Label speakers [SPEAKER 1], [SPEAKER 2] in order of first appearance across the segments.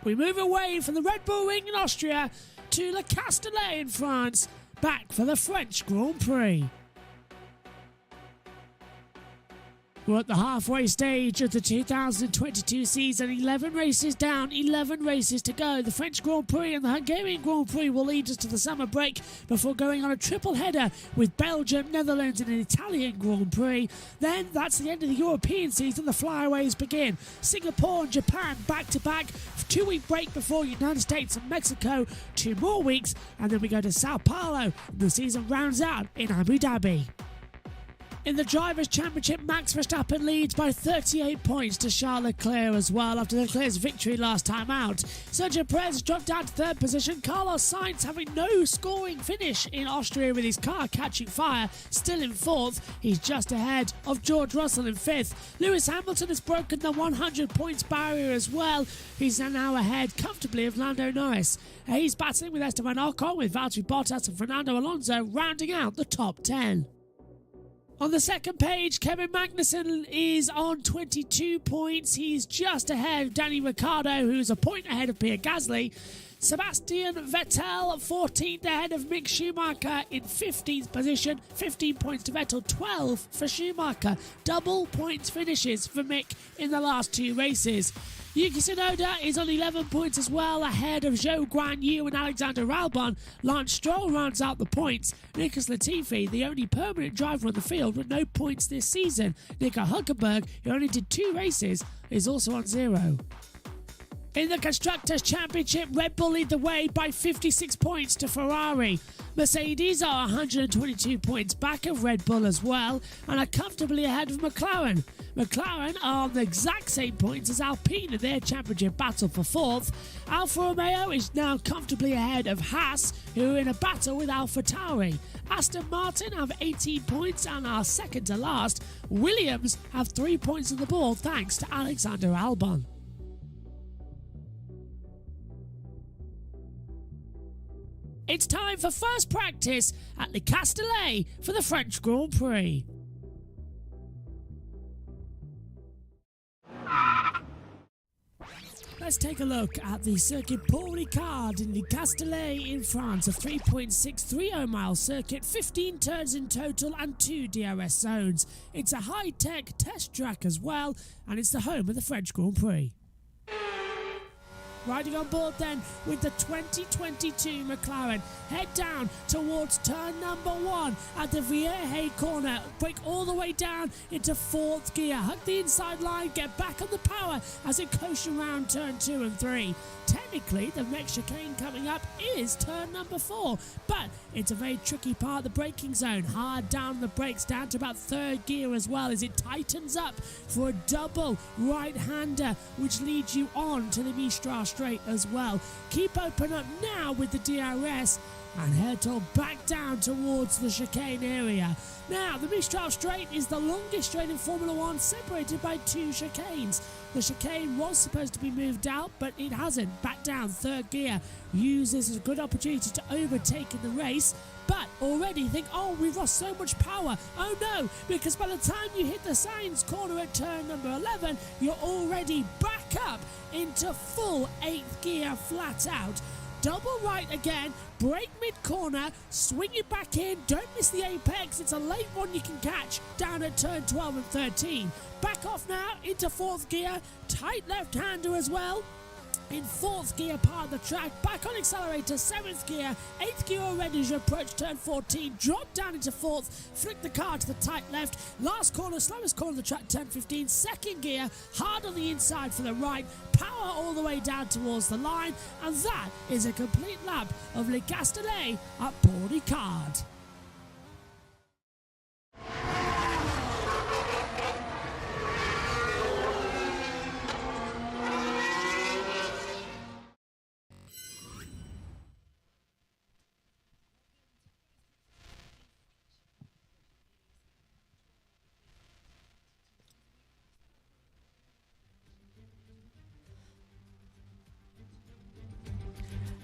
[SPEAKER 1] We move away from the Red Bull Ring in Austria to Le Castellet in France, back for the French Grand Prix. We're at the halfway stage of the 2022 season. 11 races down, 11 races to go. The French Grand Prix and the Hungarian Grand Prix will lead us to the summer break before going on a triple header with Belgium, Netherlands and an Italian Grand Prix. Then that's the end of the European season. The flyaways begin. Singapore and Japan back to back. 2-week break before United States and Mexico. 2 more weeks and then we go to Sao Paulo. The season rounds out in Abu Dhabi. In the Drivers' Championship, Max Verstappen leads by 38 points to Charles Leclerc as well after Leclerc's victory last time out. Sergio Perez dropped down to 3rd position. Carlos Sainz having no scoring finish in Austria with his car catching fire, still in 4th. He's just ahead of George Russell in 5th. Lewis Hamilton has broken the 100 points barrier as well. He's now ahead comfortably of Lando Norris. He's battling with Esteban Ocon, with Valtteri Bottas and Fernando Alonso rounding out the top 10. On the second page, Kevin Magnussen is on 22 points. He's just ahead of Danny Ricciardo, who's a point ahead of Pierre Gasly. Sebastian Vettel, 14th ahead of Mick Schumacher in 15th position. 15 points to Vettel, 12 for Schumacher. Double points finishes for Mick in the last 2 races. Yuki Tsunoda is on 11 points as well, ahead of Zhou Guan Yu and Alexander Albon. Lance Stroll rounds out the points. Nicholas Latifi, the only permanent driver on the field with no points this season. Nico Hülkenberg, who only did 2 races, is also on 0. In the Constructors' Championship, Red Bull lead the way by 56 points to Ferrari. Mercedes are 122 points back of Red Bull as well and are comfortably ahead of McLaren. McLaren are on the exact same points as Alpine in their championship battle for 4th. Alfa Romeo is now comfortably ahead of Haas, who are in a battle with AlphaTauri. Aston Martin have 18 points and are second to last. Williams have 3 points on the ball thanks to Alexander Albon. It's time for first practice at Le Castellet for the French Grand Prix. Let's take a look at the circuit Paul Ricard in Le Castellet in France, a 3.630 mile circuit, 15 turns in total and 2 DRS zones. It's a high-tech test track as well, and it's the home of the French Grand Prix. Riding on board then with the 2022 McLaren. Head down towards turn number 1 at the Vierge corner. Brake all the way down into 4th gear. Hug the inside line, get back on the power as it coasts around turn 2 and 3. Technically, the next chicane coming up is turn number 4, but it's a very tricky part of the braking zone. Hard down the brakes, down to about 3rd gear as well as it tightens up for a double right-hander, which leads you on to the Mistral Straight as well. Keep open up now with the DRS and head on back down towards the chicane area. Now, the Mistral Straight is the longest straight in Formula 1, separated by 2 chicanes. The chicane was supposed to be moved out, but it hasn't. Back down, 3rd gear. Use this as a good opportunity to overtake in the race, but already think, oh, we've lost so much power. Oh no, because by the time you hit the Sainz corner at turn number 11, you're already back up into full 8th gear flat out. Double right again, brake mid-corner, swing it back in, don't miss the apex, it's a late one you can catch down at turn 12 and 13. Back off now into 4th gear, tight left-hander as well. In 4th gear part of the track, back on accelerator, 7th gear, 8th gear already as you approach turn 14, drop down into 4th, flick the car to the tight left, last corner, slowest corner of the track, turn 15, 2nd gear, hard on the inside for the right, power all the way down towards the line, and that is a complete lap of Le Castellet at Paul Ricard.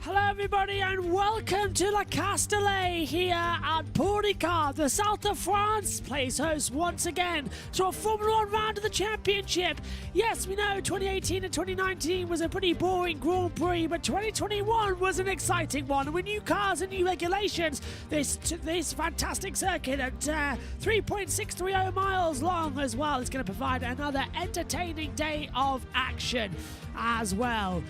[SPEAKER 1] Hello everybody, and welcome to La Castellet here at Pau-Ricard. The south of France plays host once again to a Formula 1 round of the championship. Yes, we know 2018 and 2019 was a pretty boring Grand Prix, but 2021 was an exciting one. And with new cars and new regulations, this fantastic circuit at 3.630 miles long as well is going to provide another entertaining day of action as well.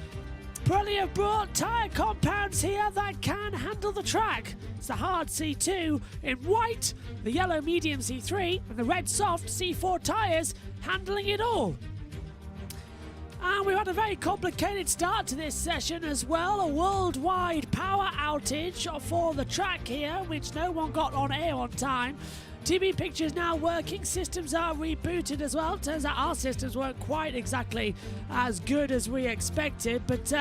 [SPEAKER 1] Pirelli have brought tyre compounds here that can handle the track. It's the hard C2 in white, the yellow medium C3, and the red soft C4 tyres handling it all. And we've had a very complicated start to this session as well. A worldwide power outage for the track here, which no one got on air on time. TV pictures now working, systems are rebooted as well. Turns out our systems weren't quite exactly as good as we expected, but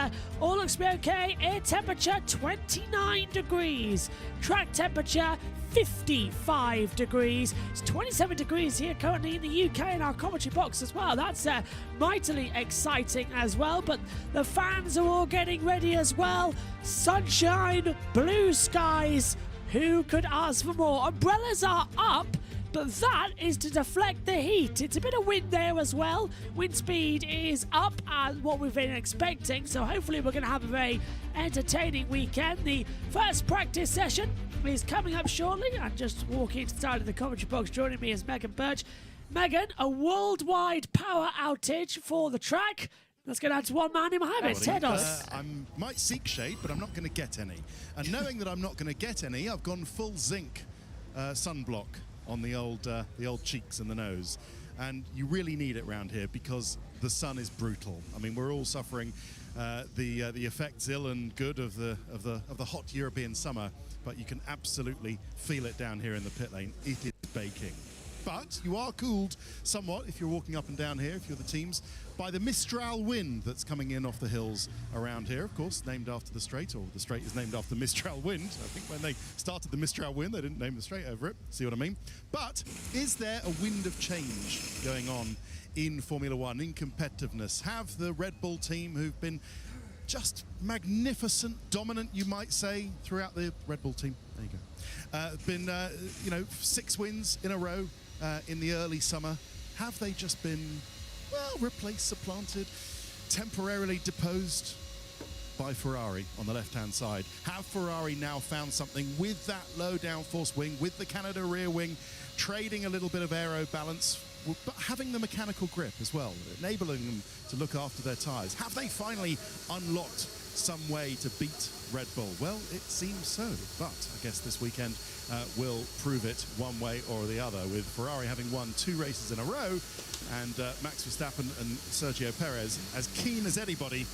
[SPEAKER 1] all looks to be okay. Air temperature 29 degrees, track temperature 55 degrees. It's 27 degrees here currently in the UK in our commentary box as well. That's mightily exciting as well, but the fans are all getting ready as well. Sunshine, blue skies. Who could ask for more? Umbrellas are up, but that is to deflect the heat. It's a bit of wind there as well. Wind speed is up as what we've been expecting, so hopefully we're going to have a very entertaining weekend. The first practice session is coming up shortly. I'm just walking to the side of the commentary box. Joining me is Megan Birch. Megan, a worldwide power outage for the track. Let's go down to one man in Mohammed. Tedos.
[SPEAKER 2] I might seek shade, but I'm not going to get any. And knowing that I'm not going to get any, I've gone full zinc sunblock on the old cheeks and the nose. And you really need it around here because the sun is brutal. I mean, we're all suffering the effects, ill and good, of the hot European summer. But you can absolutely feel it down here in the pit lane. It is baking. But you are cooled somewhat if you're walking up and down here, if you're the teams, by the Mistral wind that's coming in off the hills around here, of course, named after the straight, or the straight is named after Mistral wind. I think when they started the Mistral wind, they didn't name the straight over it. See what I mean? But is there a wind of change going on in Formula One, in competitiveness? Have the Red Bull team, who've been just magnificent, dominant, you might say, throughout the Red Bull team, there you go, been 6 wins in a row in the early summer. Have they just been, well, replaced, supplanted, temporarily deposed by Ferrari on the left-hand side? Have Ferrari now found something with that low downforce wing, with the Canada rear wing, trading a little bit of aero balance, but having the mechanical grip as well, enabling them to look after their tyres? Have they finally unlocked some way to beat Red Bull? Well, it seems so, but I guess this weekend will prove it one way or the other, with Ferrari having won 2 races in a row and Max Verstappen and Sergio Perez as keen as anybody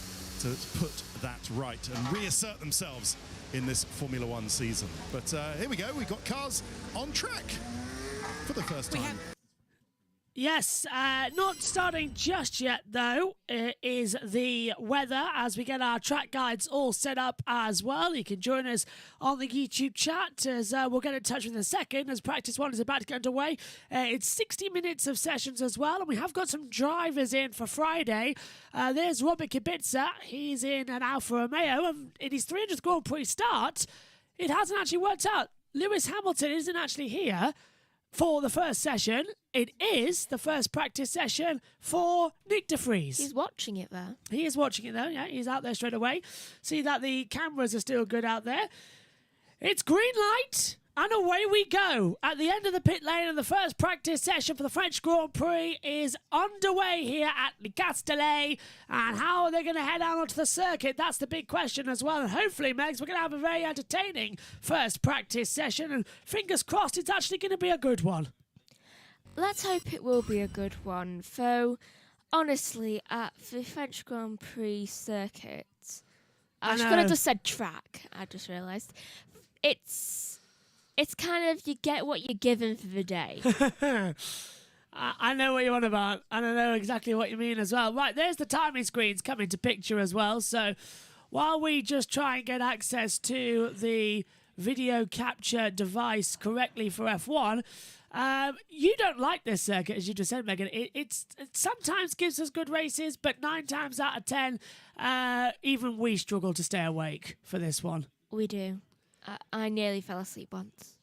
[SPEAKER 2] to put that right and reassert themselves in this Formula One season. But here we go, we've got cars on track for the first time.
[SPEAKER 1] Yes, not starting just yet, though, is the weather as we get our track guides all set up as well. You can join us on the YouTube chat as we'll get in touch with in a second as practice 1 is about to get underway. It's 60 minutes of sessions as well, and we have got some drivers in for Friday. There's Robert Kubica. He's in an Alfa Romeo, and in his 300th Grand Prix start, it hasn't actually worked out. Lewis Hamilton isn't actually here for the first session. It is the first practice session for Nick de Vries.
[SPEAKER 3] He's watching it there.
[SPEAKER 1] He is watching it though, yeah. He's out there straight away. See that the cameras are still good out there. It's green light, and away we go. At the end of the pit lane, and the first practice session for the French Grand Prix is underway here at Le Castellet. And how are they going to head out onto the circuit? That's the big question as well. And hopefully, Megs, we're going to have a very entertaining first practice session. And fingers crossed, it's actually going to be a good one.
[SPEAKER 3] Let's hope it will be a good one. Though, honestly, at the French Grand Prix circuit, I could have just said track. I just realised it's kind of, you get what you're given for the day.
[SPEAKER 1] I know what you're on about, and I know exactly what you mean as well. Right, there's the timing screens coming to picture as well. So while we just try and get access to the video capture device correctly for F1. You don't like this circuit, as you just said, Megan. It sometimes gives us good races, but 9 times out of 10, even we struggle to stay awake for this one.
[SPEAKER 3] We do. I nearly fell asleep once.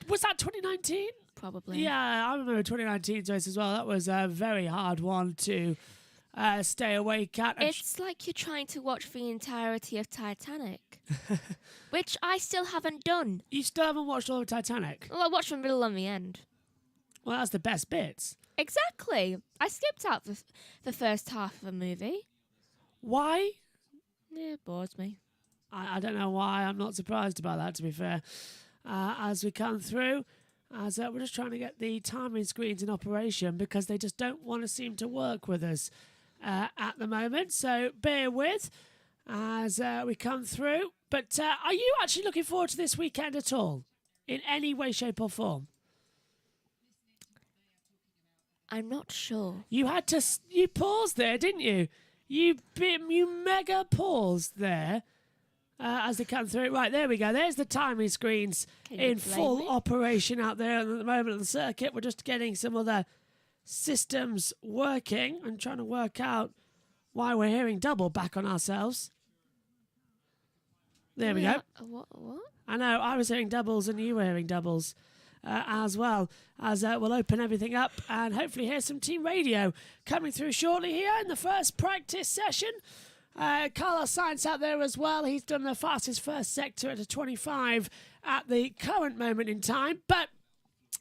[SPEAKER 1] Was that 2019?
[SPEAKER 3] Probably.
[SPEAKER 1] Yeah, I remember 2019's race as well. That was a very hard one to stay awake at.
[SPEAKER 3] It's like you're trying to watch the entirety of Titanic, which I still haven't done.
[SPEAKER 1] You still haven't watched all of Titanic?
[SPEAKER 3] Well, I watched the middle and the end.
[SPEAKER 1] Well, that's the best bits.
[SPEAKER 3] Exactly. I skipped out the first half of the movie.
[SPEAKER 1] Why?
[SPEAKER 3] Yeah, it bores me.
[SPEAKER 1] I don't know why. I'm not surprised about that, to be fair. As we come through, as we're just trying to get the timing screens in operation because they just don't want to seem to work with us at the moment. So bear with as we come through. But are you actually looking forward to this weekend at all? In any way, shape or form?
[SPEAKER 3] I'm not sure.
[SPEAKER 1] You had to... You paused there, didn't you? You mega paused there. As they come through. Right, there we go. There's the timing screens in full operation out there at the moment of the circuit. We're just getting some other systems working and trying to work out why we're hearing double back on ourselves. There we go.
[SPEAKER 3] What?
[SPEAKER 1] I know, I was hearing doubles and you were hearing doubles as well. As we'll open everything up and hopefully hear some team radio coming through shortly here in the first practice session. Carlos Sainz out there as well. He's done the fastest first sector at a 25 at the current moment in time. But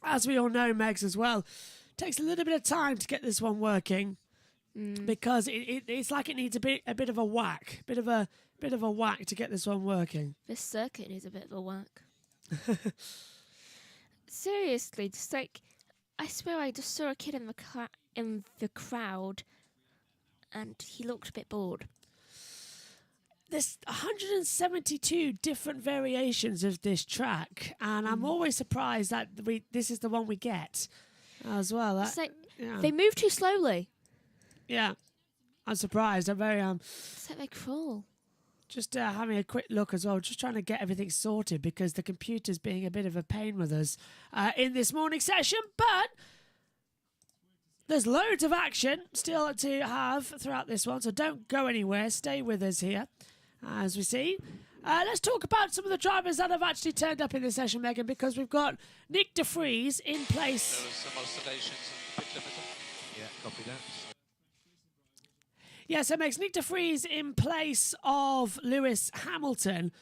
[SPEAKER 1] as we all know, Megs, as well, it takes a little bit of time to get this one working because it's like it needs a bit of a whack, bit of a whack to get this one working.
[SPEAKER 3] This circuit needs a bit of a whack. Seriously, just like I swear, I just saw a kid in the crowd, and he looked a bit bored.
[SPEAKER 1] There's 172 different variations of this track, and I'm always surprised that this is the one we get as well.
[SPEAKER 3] It's like they move too slowly.
[SPEAKER 1] Yeah, I'm surprised. I'm very
[SPEAKER 3] It's like they crawl.
[SPEAKER 1] Just having a quick look as well, just trying to get everything sorted because the computer's being a bit of a pain with us in this morning session, but there's loads of action still to have throughout this one, so don't go anywhere. Stay with us here. As we see, let's talk about some of the drivers that have actually turned up in this session, Megan, because we've got Nick De Vries in place.
[SPEAKER 4] There was some oscillations on the pit limiter. Yeah, copy that.
[SPEAKER 1] Yeah, so it makes Nick De Vries in place of Lewis Hamilton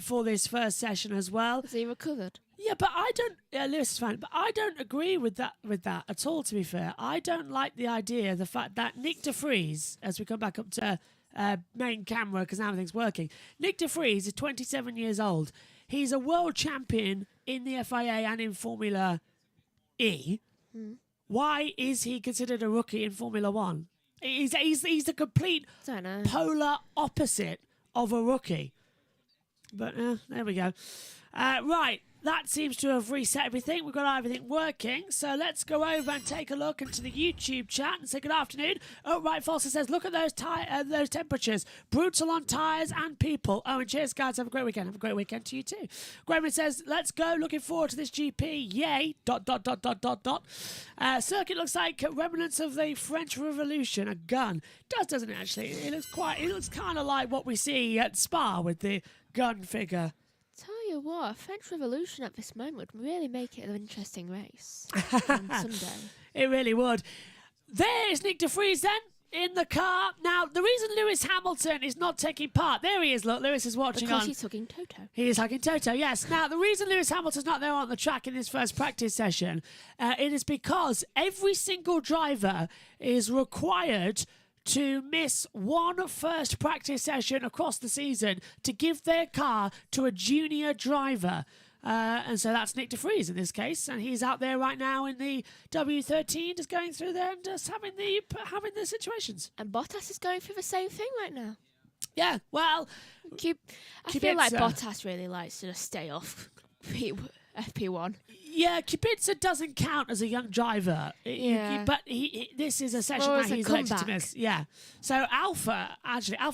[SPEAKER 1] for this first session as well.
[SPEAKER 3] Has he recovered?
[SPEAKER 1] Yeah, but I don't. Lewis is fine, but I don't agree with that at all. To be fair, I don't like the idea, the fact that Nick De Vries, as we come back up to main camera because now everything's working. Nick De Vries is 27 years old. He's a world champion in the FIA and in Formula E. Why is he considered a rookie in Formula One? He's the complete polar opposite of a rookie. But there we go. Right. That seems to have reset everything. We've got everything working. So let's go over and take a look into the YouTube chat and say good afternoon. Oh, right, Foster says, look at those temperatures. Brutal on tyres and people. Oh, and cheers, guys. Have a great weekend. Have a great weekend to you too. Graham says, let's go. Looking forward to this GP. Yay. ... Circuit looks like remnants of the French Revolution. A gun. Doesn't it, actually? It looks kind of like what we see at Spa with the gun figure.
[SPEAKER 3] Tell you what, a French Revolution at this moment would really make it an interesting race on Sunday.
[SPEAKER 1] It really would. There's Nick De Vries then in the car. Now, the reason Lewis Hamilton is not taking part, there he is, look, Lewis is watching
[SPEAKER 3] because he's hugging Toto.
[SPEAKER 1] He is hugging Toto, yes. Now, the reason Lewis Hamilton's not there on the track in this first practice session, it is because every single driver is required to miss one first practice session across the season to give their car to a junior driver. And so that's Nick De Vries in this case. And he's out there right now in the W13 just going through there and just having the situations.
[SPEAKER 3] And Bottas is going through the same thing right now.
[SPEAKER 1] Yeah, well...
[SPEAKER 3] I feel like Bottas really likes to just stay off FP1.
[SPEAKER 1] Yeah, Kubica doesn't count as a young driver, but this is a session that he's elected to miss. Yeah, so Alfa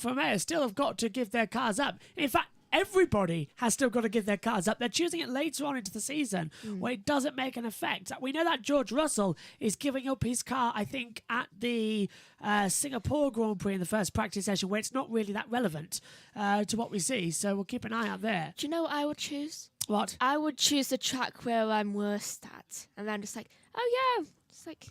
[SPEAKER 1] Romeo still have got to give their cars up. In fact, everybody has still got to give their cars up. They're choosing it later on into the season where it doesn't make an effect. We know that George Russell is giving up his car, I think, at the Singapore Grand Prix in the first practice session, where it's not really that relevant to what we see. So we'll keep an eye out there.
[SPEAKER 3] Do you know what I would choose?
[SPEAKER 1] What?
[SPEAKER 3] I would choose the track where I'm worst at. And then just like, oh yeah, it's like,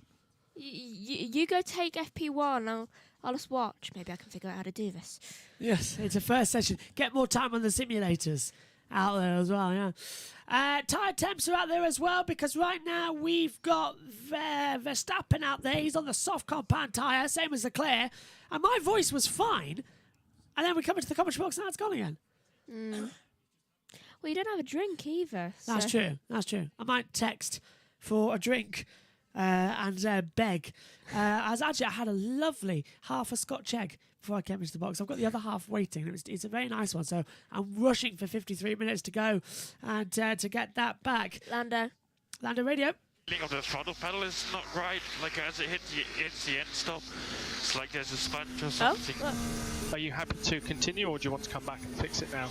[SPEAKER 3] you go take FP1, I'll just watch. Maybe I can figure out how to do this.
[SPEAKER 1] Yes, it's a first session. Get more time on the simulators out there as well, yeah. Tyre temps are out there as well, because right now we've got Verstappen out there. He's on the soft compound tyre, same as Leclerc. And my voice was fine. And then we come into the commentary box and now it's gone again.
[SPEAKER 3] Well, you don't have a drink either.
[SPEAKER 1] That's true. That's true. I might text for a drink and beg. I had a lovely half a Scotch egg before I came into the box. I've got the other half waiting. It's a very nice one. So I'm rushing for 53 minutes to go and to get that back.
[SPEAKER 3] Lando
[SPEAKER 1] Radio.
[SPEAKER 4] Feeling of the throttle pedal is not right. Like as it hits the end stop, it's like there's a sponge or something.
[SPEAKER 5] Are you happy to continue, or do you want to come back and fix it now?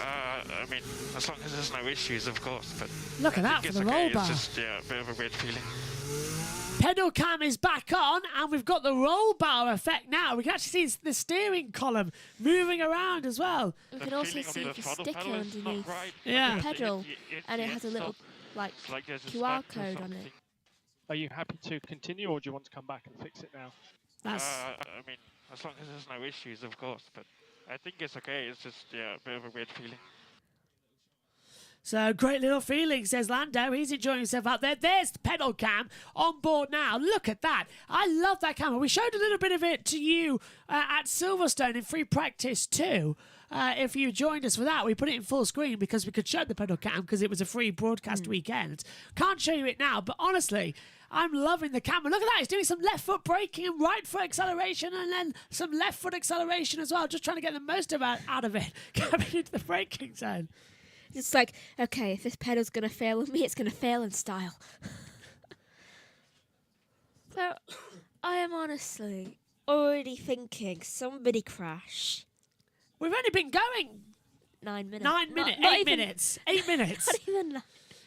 [SPEAKER 4] I mean, as long as there's no issues, of course. But
[SPEAKER 1] look at that for the roll bar.
[SPEAKER 4] It's just a bit of a weird feeling.
[SPEAKER 1] Pedal cam is back on, and we've got the roll bar effect now. We can actually see the steering column moving around as well.
[SPEAKER 3] We can also see the sticker underneath
[SPEAKER 1] the
[SPEAKER 3] pedal, and it has a little like QR code on it.
[SPEAKER 5] Are you happy to continue, or do you want to come back and fix it now?
[SPEAKER 4] I mean, as long as there's no issues, of course. But I think it's okay. It's just a bit of a weird feeling.
[SPEAKER 1] So great little feeling, says Lando. He's enjoying himself out there. There's the pedal cam on board now. Look at that. I love that camera. We showed a little bit of it to you at Silverstone in free practice too. If you joined us for that, we put it in full screen because we could show the pedal cam because it was a free broadcast weekend. Can't show you it now, but honestly, I'm loving the camera. Look at that. He's doing some left foot braking and right foot acceleration and then some left foot acceleration as well. Just trying to get the most out of it coming into the braking zone.
[SPEAKER 3] It's like, okay, if this pedal's going to fail with me, it's going to fail in style. So, I am honestly already thinking somebody crash.
[SPEAKER 1] We've only been going
[SPEAKER 3] 9 minutes.
[SPEAKER 1] 9 minutes.
[SPEAKER 3] Not
[SPEAKER 1] 8
[SPEAKER 3] even,
[SPEAKER 1] minutes. 8 minutes.
[SPEAKER 3] Not even that.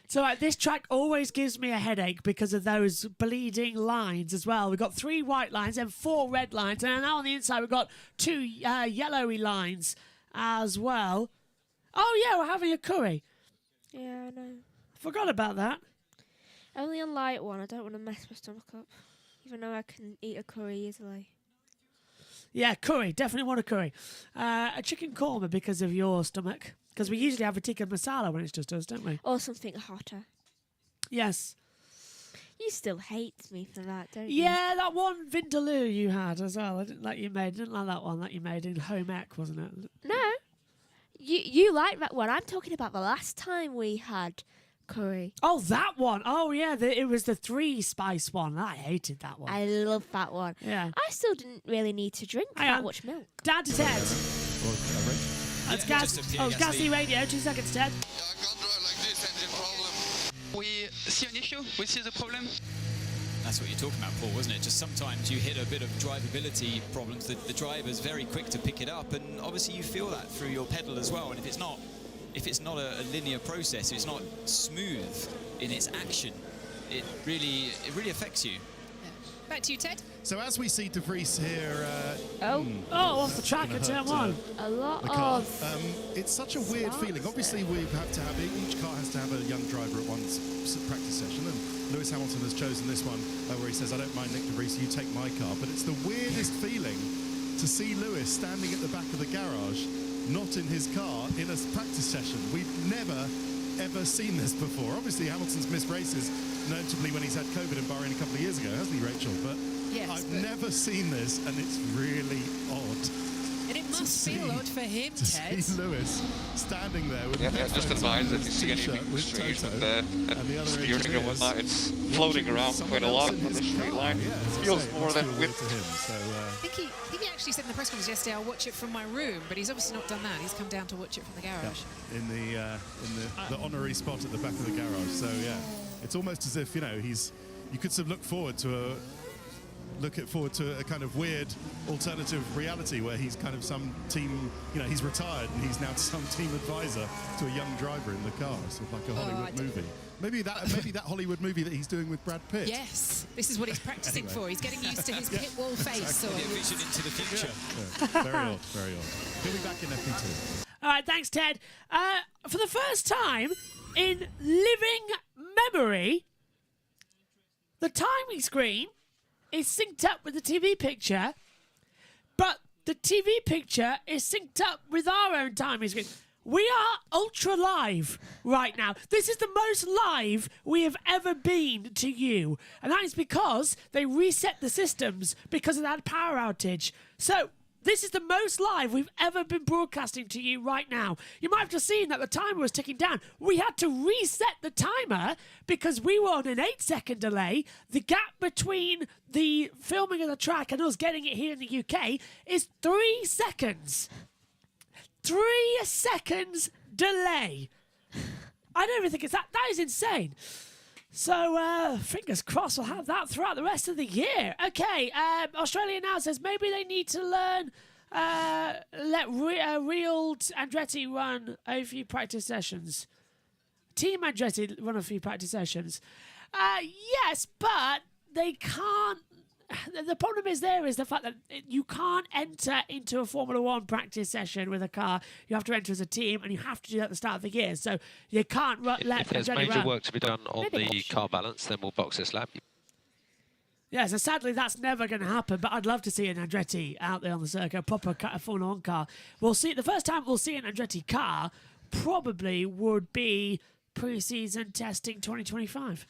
[SPEAKER 1] So this track always gives me a headache because of those bleeding lines as well. We've got 3 white lines and 4 red lines. And now on the inside, we've got 2 yellowy lines as well. Oh, yeah, we're having a curry.
[SPEAKER 3] Yeah, I know.
[SPEAKER 1] Forgot about that.
[SPEAKER 3] Only a light one. I don't want to mess my stomach up. Even though I can eat a curry easily.
[SPEAKER 1] Yeah, curry. Definitely want a curry. A chicken korma because of your stomach. Because we usually have a tikka masala when it's just us, don't we?
[SPEAKER 3] Or something hotter.
[SPEAKER 1] Yes.
[SPEAKER 3] You still hate me for that, don't you?
[SPEAKER 1] Yeah, that one vindaloo you had as well. I didn't like that one that you made in home ec, wasn't it?
[SPEAKER 3] No. You like that one. I'm talking about the last time we had curry.
[SPEAKER 1] Oh, that one. Oh, yeah. It was the 3 spice one. I hated that one.
[SPEAKER 3] I love that one.
[SPEAKER 1] Yeah.
[SPEAKER 3] I still didn't really need to drink that much milk.
[SPEAKER 1] Down to Ted. That's Gassy Radio. 2 seconds, Ted.
[SPEAKER 6] Yeah, I can't drive like this, engine problem. We see an issue, we see the problem.
[SPEAKER 7] That's what you're talking about, Paul, wasn't it? Just sometimes you hit a bit of drivability problems. The driver's very quick to pick it up, and obviously you feel that through your pedal as well. And if it's not a linear process, if it's not smooth in its action, it really affects you.
[SPEAKER 8] Back to you, Ted.
[SPEAKER 2] So as we see De Vries here...
[SPEAKER 1] off the track at turn 1.
[SPEAKER 3] A lot
[SPEAKER 2] of...
[SPEAKER 3] of...
[SPEAKER 2] it's such a weird feeling. Obviously, we have to have... Each car has to have a young driver at one practice session, and Lewis Hamilton has chosen this one where he says, I don't mind Nick De Vries, you take my car. But it's the weirdest feeling to see Lewis standing at the back of the garage, not in his car, in a practice session. We've never, ever seen this before. Obviously, Hamilton's missed races, notably when he's had COVID in Bahrain a couple of years ago, hasn't he, Rachel? But
[SPEAKER 8] yes,
[SPEAKER 2] I've never seen this, and it's really odd.
[SPEAKER 8] And it must feel odd for him, Ted.
[SPEAKER 2] To see Lewis standing there with
[SPEAKER 6] just advise if you see anything strange with the steering and whatnot. It's floating around quite a lot on the straight line. Feels more than with
[SPEAKER 2] him. So,
[SPEAKER 8] I think he actually said in the press conference yesterday, I'll watch it from my room, but he's obviously not done that. He's come down to watch it from the garage.
[SPEAKER 2] Yeah, in the honorary spot at the back of the garage. So yeah, it's almost as if, you know, you could sort of look forward to forward to a kind of weird alternative reality where he's kind of some team, he's retired and he's now some team advisor to a young driver in the car, sort of like a Hollywood movie. Maybe that Hollywood movie that he's doing with Brad Pitt.
[SPEAKER 8] Yes, this is what he's practicing for. He's getting used to his pit wall face.
[SPEAKER 2] Exactly.
[SPEAKER 8] Or
[SPEAKER 7] vision into the future.
[SPEAKER 2] Yeah. Very odd, very odd. He'll be back in FP2.
[SPEAKER 1] All right, thanks, Ted. For the first time in living memory, the timing screen is synced up with the TV picture, but the TV picture is synced up with our own timing screen. We are ultra live right now. This is the most live we have ever been to you. And that is because they reset the systems because of that power outage. So this is the most live we've ever been broadcasting to you right now. You might have just seen that the timer was ticking down. We had to reset the timer because we were on an 8-second delay. The gap between the filming of the track and us getting it here in the UK is 3 seconds. 3 seconds delay. I don't even think it's that. That is insane. So, fingers crossed we'll have that throughout the rest of the year. Okay, Australia now says maybe they need to learn, let real Andretti run a few practice sessions. Team Andretti run a few practice sessions. Yes, but they can't. The problem is the fact that you can't enter into a Formula One practice session with a car. You have to enter as a team, and you have to do that at the start of the year. So you can't let
[SPEAKER 9] If there's major work to be done on the car balance, then we'll box this lap.
[SPEAKER 1] Yeah, so sadly that's never going to happen, but I'd love to see an Andretti out there on the circuit, a proper Formula One car. We'll see. The first time we'll see an Andretti car probably would be pre-season testing 2025.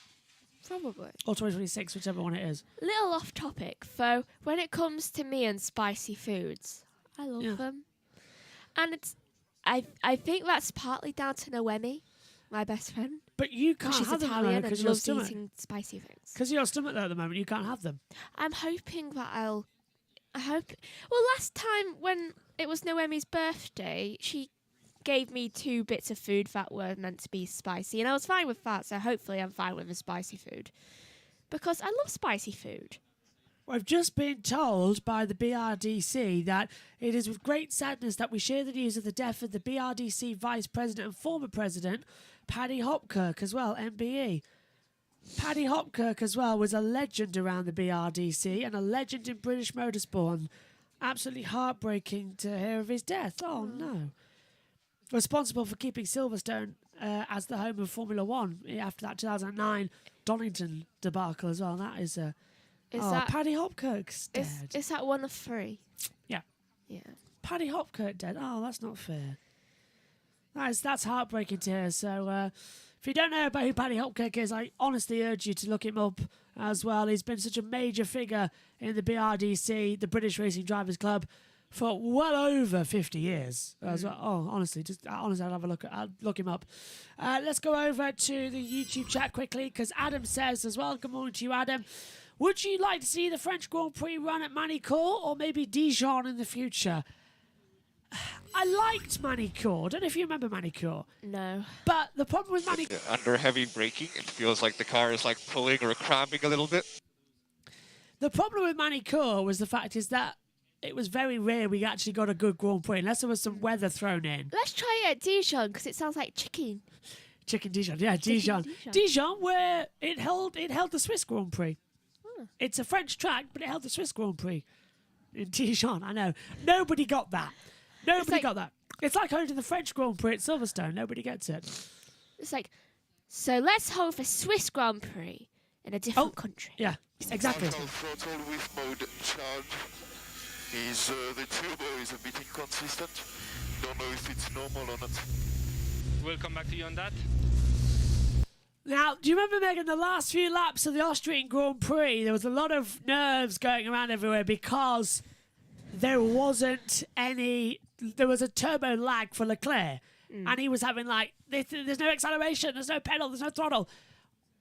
[SPEAKER 3] Probably.
[SPEAKER 1] Or 2026, whichever one it is.
[SPEAKER 3] Little off topic, though, when it comes to me and spicy foods, I love them. And I think that's partly down to Noemi, my best friend.
[SPEAKER 1] But you can't
[SPEAKER 3] she's
[SPEAKER 1] have them
[SPEAKER 3] Italian
[SPEAKER 1] because
[SPEAKER 3] and
[SPEAKER 1] your
[SPEAKER 3] loves
[SPEAKER 1] stomach.
[SPEAKER 3] eating spicy things.
[SPEAKER 1] Because your stomach there at the moment, you can't have them.
[SPEAKER 3] I'm hoping that I hope... Well, last time when it was Noemi's birthday, she gave me 2 bits of food that were meant to be spicy, and I was fine with that, so hopefully I'm fine with the spicy food. Because I love spicy food.
[SPEAKER 1] I've just been told by the BRDC that it is with great sadness that we share the news of the death of the BRDC Vice President and former President, Paddy Hopkirk as well, MBE. Paddy Hopkirk as well was a legend around the BRDC and a legend in British motorsport. And absolutely heartbreaking to hear of his death. Oh, no. Responsible for keeping Silverstone as the home of Formula One after that 2009 Donington debacle as well. That is Paddy Hopkirk's dead.
[SPEAKER 3] Is that one of 3?
[SPEAKER 1] Yeah.
[SPEAKER 3] Yeah.
[SPEAKER 1] Paddy Hopkirk dead. Oh, that's not fair. That's heartbreaking to hear. So if you don't know about who Paddy Hopkirk is, I honestly urge you to look him up as well. He's been such a major figure in the BRDC, the British Racing Drivers Club, for well over 50 years as well. Oh, honestly, I'd have a look. I'd look him up. Let's go over to the YouTube chat quickly because Adam says as well. Good morning to you, Adam. Would you like to see the French Grand Prix run at Manicourt or maybe Dijon in the future? I liked Manicourt. I don't know if you remember Manicourt.
[SPEAKER 3] No.
[SPEAKER 1] But the problem with Manicourt...
[SPEAKER 6] Under heavy braking, it feels like the car is like pulling or cramping a little bit.
[SPEAKER 1] The problem with Manicourt was the fact is that it was very rare we actually got a good Grand Prix, unless there was some weather thrown in.
[SPEAKER 3] Let's try it at Dijon, because it sounds like chicken.
[SPEAKER 1] Chicken Dijon, yeah, Dijon. Dijon, where it held the Swiss Grand Prix. It's a French track, but it held the Swiss Grand Prix. In Dijon, I know. Nobody got that. Nobody got that. It's like going to the French Grand Prix at Silverstone. Nobody gets it.
[SPEAKER 3] It's like, so let's hold the Swiss Grand Prix in a different country.
[SPEAKER 1] Yeah, exactly.
[SPEAKER 10] Throttle with mode charge. The turbo is a bit inconsistent. Don't know if it's normal or not.
[SPEAKER 4] We'll come back to you on that.
[SPEAKER 1] Now, do you remember, Megan, the last few laps of the Austrian Grand Prix, there was a lot of nerves going around everywhere because there was a turbo lag for Leclerc. And he was having there's no acceleration, there's no pedal, there's no throttle.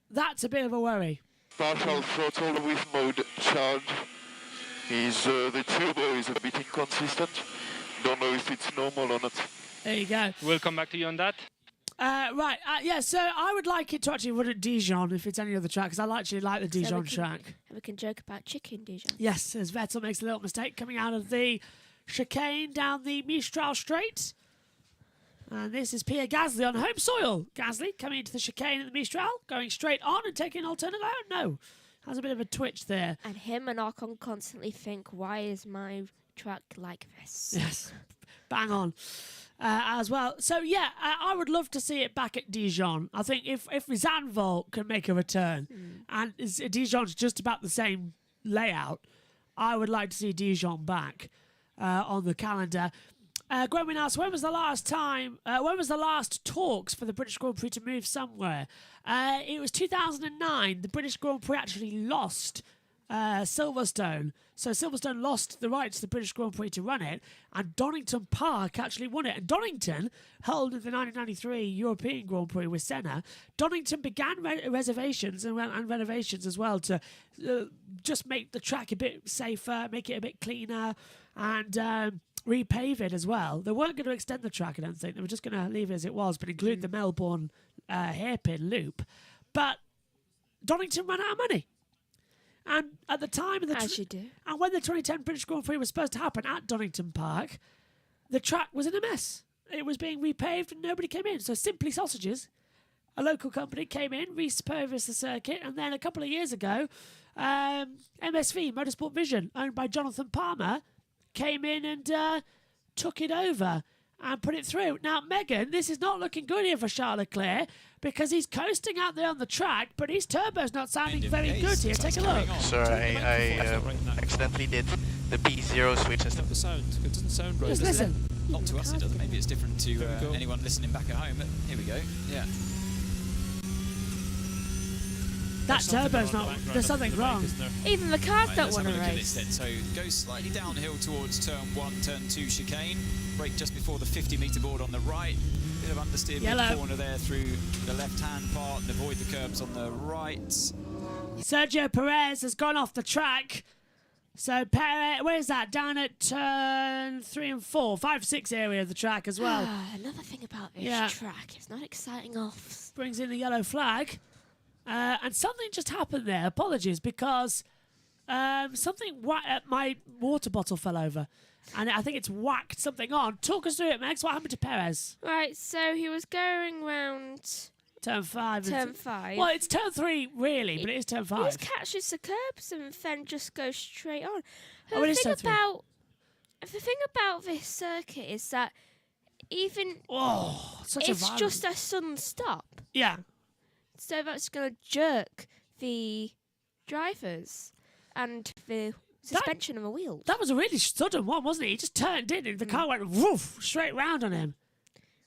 [SPEAKER 1] That's a bit of a worry.
[SPEAKER 10] Partial throttle with mode charge. The turbo is a bit inconsistent. Don't know if it's normal or not.
[SPEAKER 1] There you go.
[SPEAKER 4] We'll come back to you on that.
[SPEAKER 1] Right, yeah, so I would like it to actually run at Dijon if it's any other track, because I actually like the Dijon track.
[SPEAKER 3] And we can joke about chicken Dijon.
[SPEAKER 1] Yes, as Vettel makes a little mistake coming out of the chicane down the Mistral Straight. And this is Pierre Gasly on home soil. Gasly coming into the chicane at the Mistral, going straight on and taking an alternate out. No, has a bit of a twitch there.
[SPEAKER 3] And him and Ocon constantly think, why is my track like this?
[SPEAKER 1] Yes, bang on. As well. So, yeah, I would love to see it back at Dijon. I think if Zandvoort can make a return, and Dijon's just about the same layout, I would like to see Dijon back on the calendar. Gwenwyn asks, when was the last talks for the British Grand Prix to move somewhere? It was 2009. The British Grand Prix actually lost Silverstone. So Silverstone lost the right to the British Grand Prix to run it, and Donington Park actually won it. And Donington held the 1993 European Grand Prix with Senna. Donington began reservations and renovations as well to just make the track a bit safer, make it a bit cleaner, and repave it as well. They weren't going to extend the track, I don't think. They were just going to leave it as it was, but include the Melbourne hairpin loop. But Donington ran out of money. And at the time of the
[SPEAKER 3] as you do.
[SPEAKER 1] And when the 2010 British Grand Prix was supposed to happen at Donington Park, the track was in a mess. It was being repaved and nobody came in. So Simply Sausages, a local company, came in, repaved the circuit, and then a couple of years ago, MSV, Motorsport Vision, owned by Jonathan Palmer, came in and took it over and put it through. Now, Megan, this is not looking good here for Charles Leclerc, because he's coasting out there on the track, but his turbo's not sounding very good here. Take a look.
[SPEAKER 11] Sorry, I accidentally did the P0 switch instead.
[SPEAKER 5] It doesn't sound right.
[SPEAKER 1] Just listen.
[SPEAKER 7] Not to us, it doesn't. Maybe it's different to anyone listening back at home. But here we go. Yeah.
[SPEAKER 1] That turbo's not. There's something wrong.
[SPEAKER 3] Even the cars don't
[SPEAKER 7] Let's
[SPEAKER 3] want
[SPEAKER 7] have
[SPEAKER 3] to
[SPEAKER 7] a look at this
[SPEAKER 3] race.
[SPEAKER 7] then. So go slightly downhill towards turn 1, turn 2 chicane. Brake just before the 50-metre board on the right. Bit of understeer mid-corner there through the left-hand part and avoid the curbs on the right.
[SPEAKER 1] Sergio Perez has gone off the track. So Perez, where is that? Down at turn 3 and 4, 5, 6 area of the track as well.
[SPEAKER 3] Another thing about this track, it's not exciting offs.
[SPEAKER 1] Brings in the yellow flag. And something just happened there. Apologies, because my water bottle fell over. And I think it's whacked something on. Talk us through it, Max. What happened to Perez?
[SPEAKER 3] Right, so he was going round
[SPEAKER 1] turn 5.
[SPEAKER 3] Turn 5.
[SPEAKER 1] Well, it's turn 3, really, but it is turn 5.
[SPEAKER 3] He just catches the curbs and then just goes straight on.
[SPEAKER 1] Oh, it is turn 3.
[SPEAKER 3] The thing about this circuit is that even
[SPEAKER 1] it's
[SPEAKER 3] just a sudden stop.
[SPEAKER 1] Yeah.
[SPEAKER 3] So that's going to jerk the drivers and the suspension of the wheels.
[SPEAKER 1] That was a really sudden one, wasn't it? He just turned in and the car went woof straight round on him.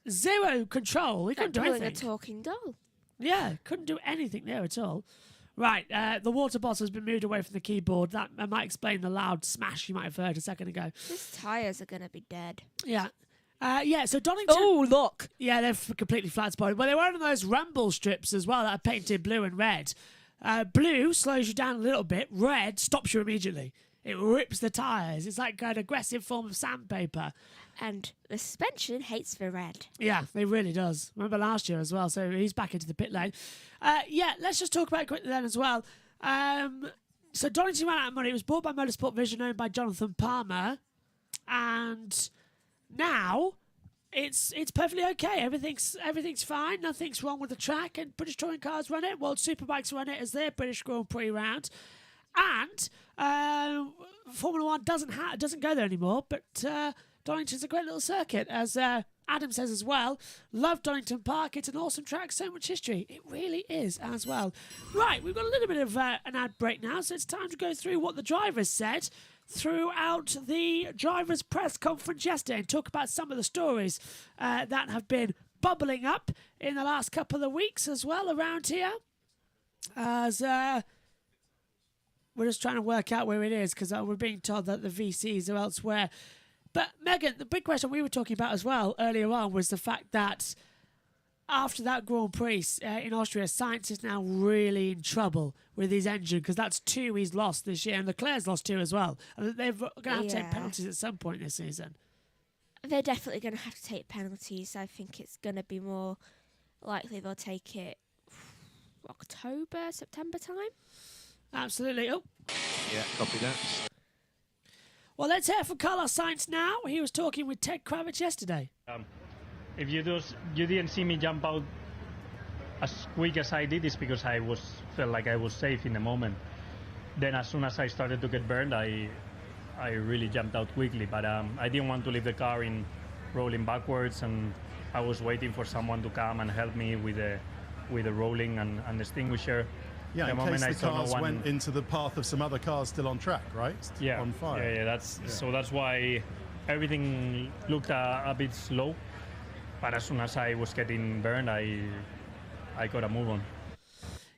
[SPEAKER 1] Zero control. He couldn't do anything.
[SPEAKER 3] A talking doll.
[SPEAKER 1] Yeah, couldn't do anything there at all. Right, the water bottle has been moved away from the keyboard. That might explain the loud smash you might have heard a second ago.
[SPEAKER 3] His tyres are going to be dead.
[SPEAKER 1] Yeah. So Donington...
[SPEAKER 3] Oh, look.
[SPEAKER 1] Yeah, they're completely flat spotted. Well, they were on those rumble strips as well that are painted blue and red. Blue slows you down a little bit. Red stops you immediately. It rips the tyres. It's like an aggressive form of sandpaper.
[SPEAKER 3] And the suspension hates the red.
[SPEAKER 1] Yeah, it really does. Remember last year as well, so he's back into the pit lane. Let's just talk about it quickly then as well. So Donington ran out of money. It was bought by Motorsport Vision, owned by Jonathan Palmer. And now it's perfectly okay. Everything's fine. Nothing's wrong with the track. And British Touring Cars run it. World Superbikes run it as their British Grand Prix round. And Formula One doesn't go there anymore. But Donington's a great little circuit, as Adam says as well. Love Donington Park. It's an awesome track. So much history. It really is as well. Right, we've got a little bit of an ad break now, so it's time to go through what the drivers said throughout the drivers' press conference yesterday and talk about some of the stories that have been bubbling up in the last couple of weeks as well around here. As we're just trying to work out where it is, because we're being told that the VCs are elsewhere. But Megan, the big question we were talking about as well earlier on was the fact that after that Grand Prix in Austria, Sainz is now really in trouble with his engine, because that's 2 he's lost this year, and Leclerc's lost 2 as well. And they're going to have to take penalties at some point this season.
[SPEAKER 3] They're definitely going to have to take penalties. I think it's going to be more likely they'll take it October, September time.
[SPEAKER 1] Absolutely. Oh.
[SPEAKER 9] Yeah, copy that.
[SPEAKER 1] Well, let's hear from Carlos Sainz now. He was talking with Ted Kravitz yesterday.
[SPEAKER 12] If you didn't see me jump out as quick as I did, it's because I felt like I was safe in the moment. Then as soon as I started to get burned, I really jumped out quickly. But I didn't want to leave the car in rolling backwards, and I was waiting for someone to come and help me with the rolling and extinguisher.
[SPEAKER 2] Yeah,
[SPEAKER 12] the
[SPEAKER 2] in case the cars went into the path of some other cars still on track, right?
[SPEAKER 12] Yeah,
[SPEAKER 2] on fire.
[SPEAKER 12] Yeah. So that's why everything looked a bit slow. But as soon as I was getting burned, I got a move on.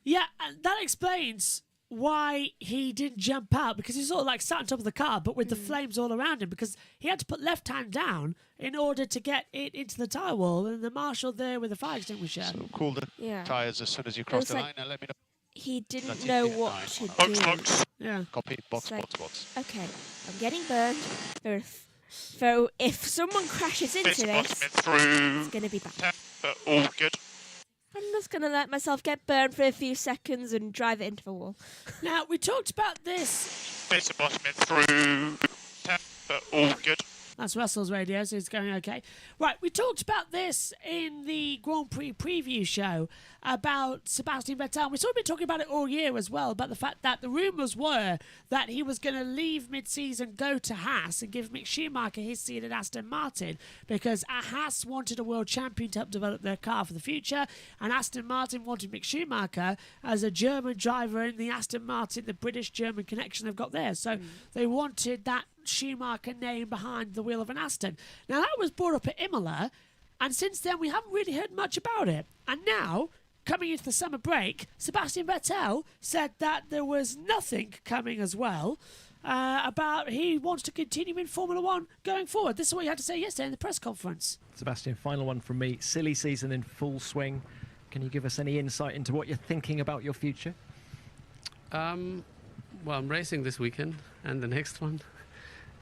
[SPEAKER 1] Yeah, and that explains why he didn't jump out, because he sort of like sat on top of the car but with the flames all around him, because he had to put left hand down in order to get it into the tyre wall, and the marshal there with the fire extinguisher.
[SPEAKER 13] So cool the tyres as soon as you cross the line, and let me know.
[SPEAKER 3] He didn't know what to do.
[SPEAKER 1] Yeah.
[SPEAKER 13] Copy. Box.
[SPEAKER 3] Okay, I'm getting burned. So if someone crashes into this, it's going to be bad.
[SPEAKER 13] All good.
[SPEAKER 3] I'm just going to let myself get burned for a few seconds and drive it into the wall.
[SPEAKER 1] Now, we talked about this.
[SPEAKER 13] Bits of bottom in through. All good.
[SPEAKER 1] That's Russell's radio, so it's going okay. Right, we talked about this in the Grand Prix preview show about Sebastian Vettel. We've sort of been talking about it all year as well, about the fact that the rumours were that he was going to leave mid-season, go to Haas and give Mick Schumacher his seat at Aston Martin, because Haas wanted a world champion to help develop their car for the future, and Aston Martin wanted Mick Schumacher as a German driver in the Aston Martin, the British-German connection they've got there. So they wanted that Schumacher name behind the wheel of an Aston. Now, that was brought up at Imola, and since then we haven't really heard much about it. And now, coming into the summer break, Sebastian Vettel said that there was nothing coming as well about he wants to continue in Formula One going forward. This is what he had to say yesterday in the press conference.
[SPEAKER 14] Sebastian, final one from me. Silly season in full swing. Can you give us any insight into what you're thinking about your future?
[SPEAKER 15] Well, I'm racing this weekend and the next one.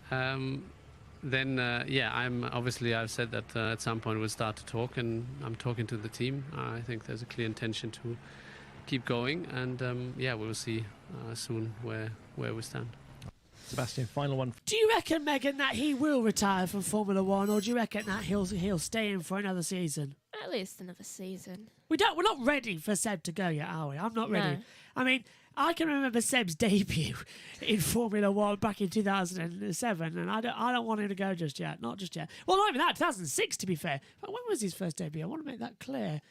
[SPEAKER 15] I've said that at some point we'll start to talk, and I'm talking to the team. I think there's a clear intention to keep going, and we'll see soon where we stand.
[SPEAKER 14] Sebastian, final one.
[SPEAKER 1] Do you reckon, Megan, that he will retire from Formula One, or do you reckon that he'll stay in for another season?
[SPEAKER 3] At least another season.
[SPEAKER 1] We're not ready for Seb to go yet, are we? I'm not ready.
[SPEAKER 3] No.
[SPEAKER 1] I mean, I can remember Seb's debut in Formula One back in 2007, and I don't want him to go just yet. Not just yet. Well, not even that. 2006, to be fair. But when was his first debut? I want to make that clear.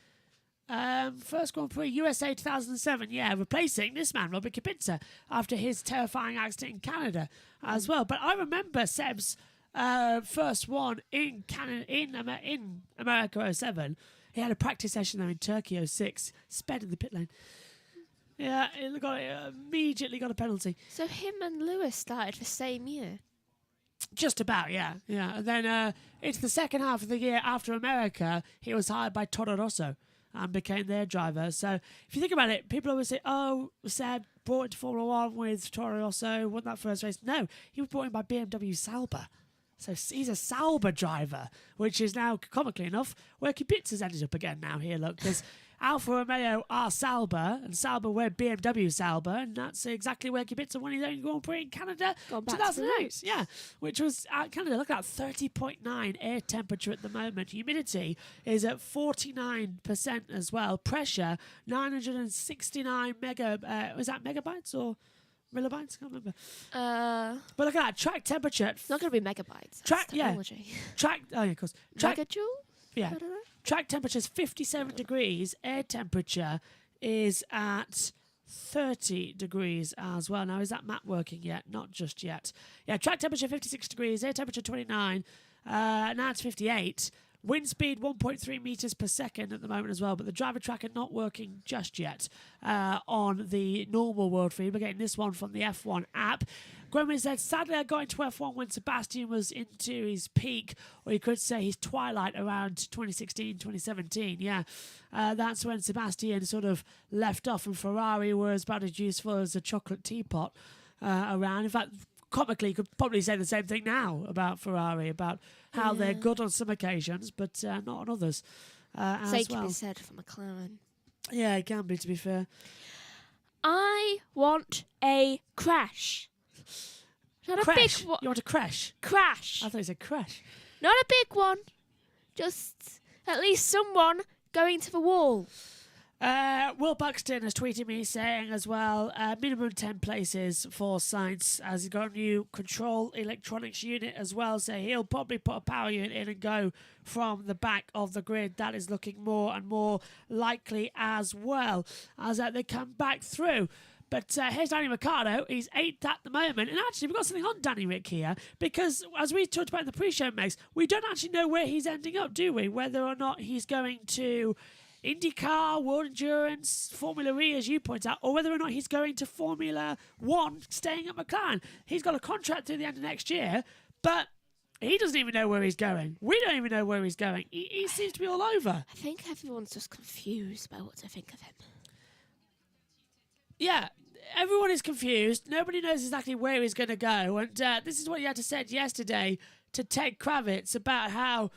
[SPEAKER 1] First Grand Prix, USA 2007. Yeah, replacing this man, Robert Kubica, after his terrifying accident in Canada as well. But I remember Seb's first one in Canada, in America 07. He had a practice session there in Turkey 06. Sped in the pit lane. Yeah, immediately got a penalty.
[SPEAKER 3] So him and Lewis started the same year?
[SPEAKER 1] Just about, yeah. And then into the second half of the year after America, he was hired by Toro Rosso and became their driver. So if you think about it, people always say, oh, Seb brought into Formula One with Toro Rosso, won that first race. No, he was brought in by BMW Sauber. So he's a Sauber driver, which is now, comically enough, where Kubica's ended up again now here, look, because Alfa Romeo are Sauber, and Sauber were BMW Sauber, and that's exactly where Kubica won his own Grand Prix in Canada, 2008. Yeah, which was Canada. Look at that, 30.9 air temperature at the moment. Humidity is at 49% as well. Pressure, 969 was that megabytes or millibytes? I can't remember. But look at that, track temperature.
[SPEAKER 3] It's not going to be megabytes.
[SPEAKER 1] Track,
[SPEAKER 3] technology.
[SPEAKER 1] Yeah. Track, oh yeah, of course.
[SPEAKER 3] Megajoule?
[SPEAKER 1] Yeah. Track temperature is 57 degrees. Air temperature is at 30 degrees as well. Now, is that map working yet? Not just yet. Yeah, track temperature 56 degrees. Air temperature 29. Now it's 58. Wind speed 1.3 meters per second at the moment as well, but the driver tracker not working just yet on the normal world feed. We're getting this one from the F1 app. Gremlin said, sadly, I got into F1 when Sebastian was into his peak, or you could say his twilight around 2016, 2017. Yeah, that's when Sebastian sort of left off, and Ferrari was about as useful as a chocolate teapot around. In fact, comically, you could probably say the same thing now about Ferrari, about how they're good on some occasions, but not on others.
[SPEAKER 3] So
[SPEAKER 1] as
[SPEAKER 3] it can
[SPEAKER 1] well.
[SPEAKER 3] be said for McLaren.
[SPEAKER 1] Yeah, it can be, to be fair.
[SPEAKER 3] I want a crash. Not
[SPEAKER 1] Crash?
[SPEAKER 3] a big one.
[SPEAKER 1] You want a crash?
[SPEAKER 3] Crash.
[SPEAKER 1] I thought you said crash.
[SPEAKER 3] Not a big one. Just at least someone going to the wall.
[SPEAKER 1] Will Buxton has tweeted me saying as well, minimum 10 places for Sainz, as he's got a new control electronics unit as well, so he'll probably put a power unit in and go from the back of the grid. That is looking more and more likely as well as they come back through. But here's Danny Ricciardo. He's 8th at the moment. And actually, we've got something on Danny Rick here because, as we talked about in the pre-show, Megs, we don't actually know where he's ending up, do we? Whether or not he's going to IndyCar, World Endurance, Formula E, as you point out, or whether or not he's going to Formula One, staying at McLaren. He's got a contract through the end of next year, but he doesn't even know where he's going. We don't even know where he's going. He seems to be all over.
[SPEAKER 3] I think everyone's just confused by what to think of him.
[SPEAKER 1] Yeah, everyone is confused. Nobody knows exactly where he's going to go. And this is what you had to say yesterday to Ted Kravitz about how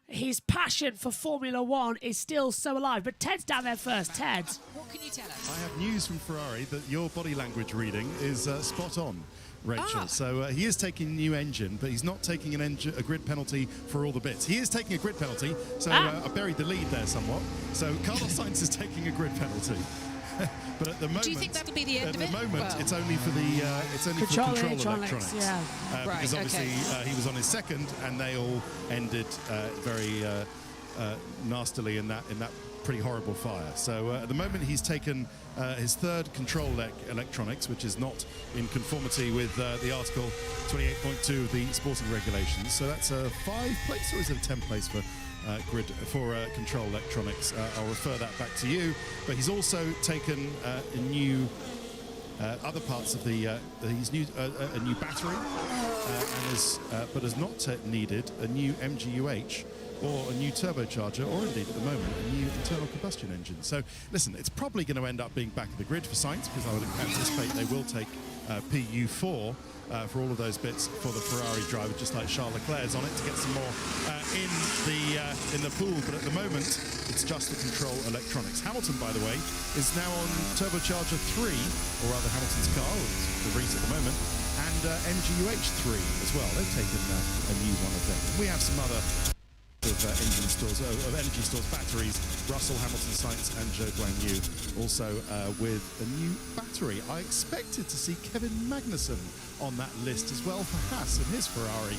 [SPEAKER 1] his passion for Formula One is still so alive. But Ted's down there first. Ted.
[SPEAKER 8] What can you tell us?
[SPEAKER 2] I have news from Ferrari that your body language reading is spot on, Rachel. So he is taking a new engine, but he's not taking a grid penalty for all the bits. He is taking a grid penalty, so I buried the lead there somewhat. So Carlos Sainz is taking a grid penalty. But at the moment,
[SPEAKER 8] do you think that'll be the end of it?
[SPEAKER 2] At the moment,
[SPEAKER 8] well,
[SPEAKER 2] it's only for the control electronics.
[SPEAKER 1] Yeah.
[SPEAKER 2] Because obviously he was on his second, and they all ended very nastily in that pretty horrible fire. So at the moment, he's taken his third control electronics, which is not in conformity with the Article 28.2 of the sporting regulations. So that's a 5 place, or is it a 10 place for grid for control electronics? I'll refer that back to you. But he's also taken a new other parts of the he's new a new battery, but has not needed a new MGUH or a new turbocharger, or indeed at the moment a new internal combustion engine. So listen, it's probably going to end up being back of the grid for Sainz, because I would anticipate they will take PU4 for all of those bits for the Ferrari driver, just like Charles Leclerc's on it, to get some more in the pool. But at the moment, it's just the control electronics. Hamilton, by the way, is now on turbocharger 3, or rather Hamilton's car, the Reese at the moment, and MGUH 3 as well. They've taken a new one of them. We have some other engine stores, of energy stores, batteries. Russell, Hamilton, Sainz, and Zhou Guanyu also with a new battery. I expected to see Kevin Magnussen on that list as well for Haas and his Ferrari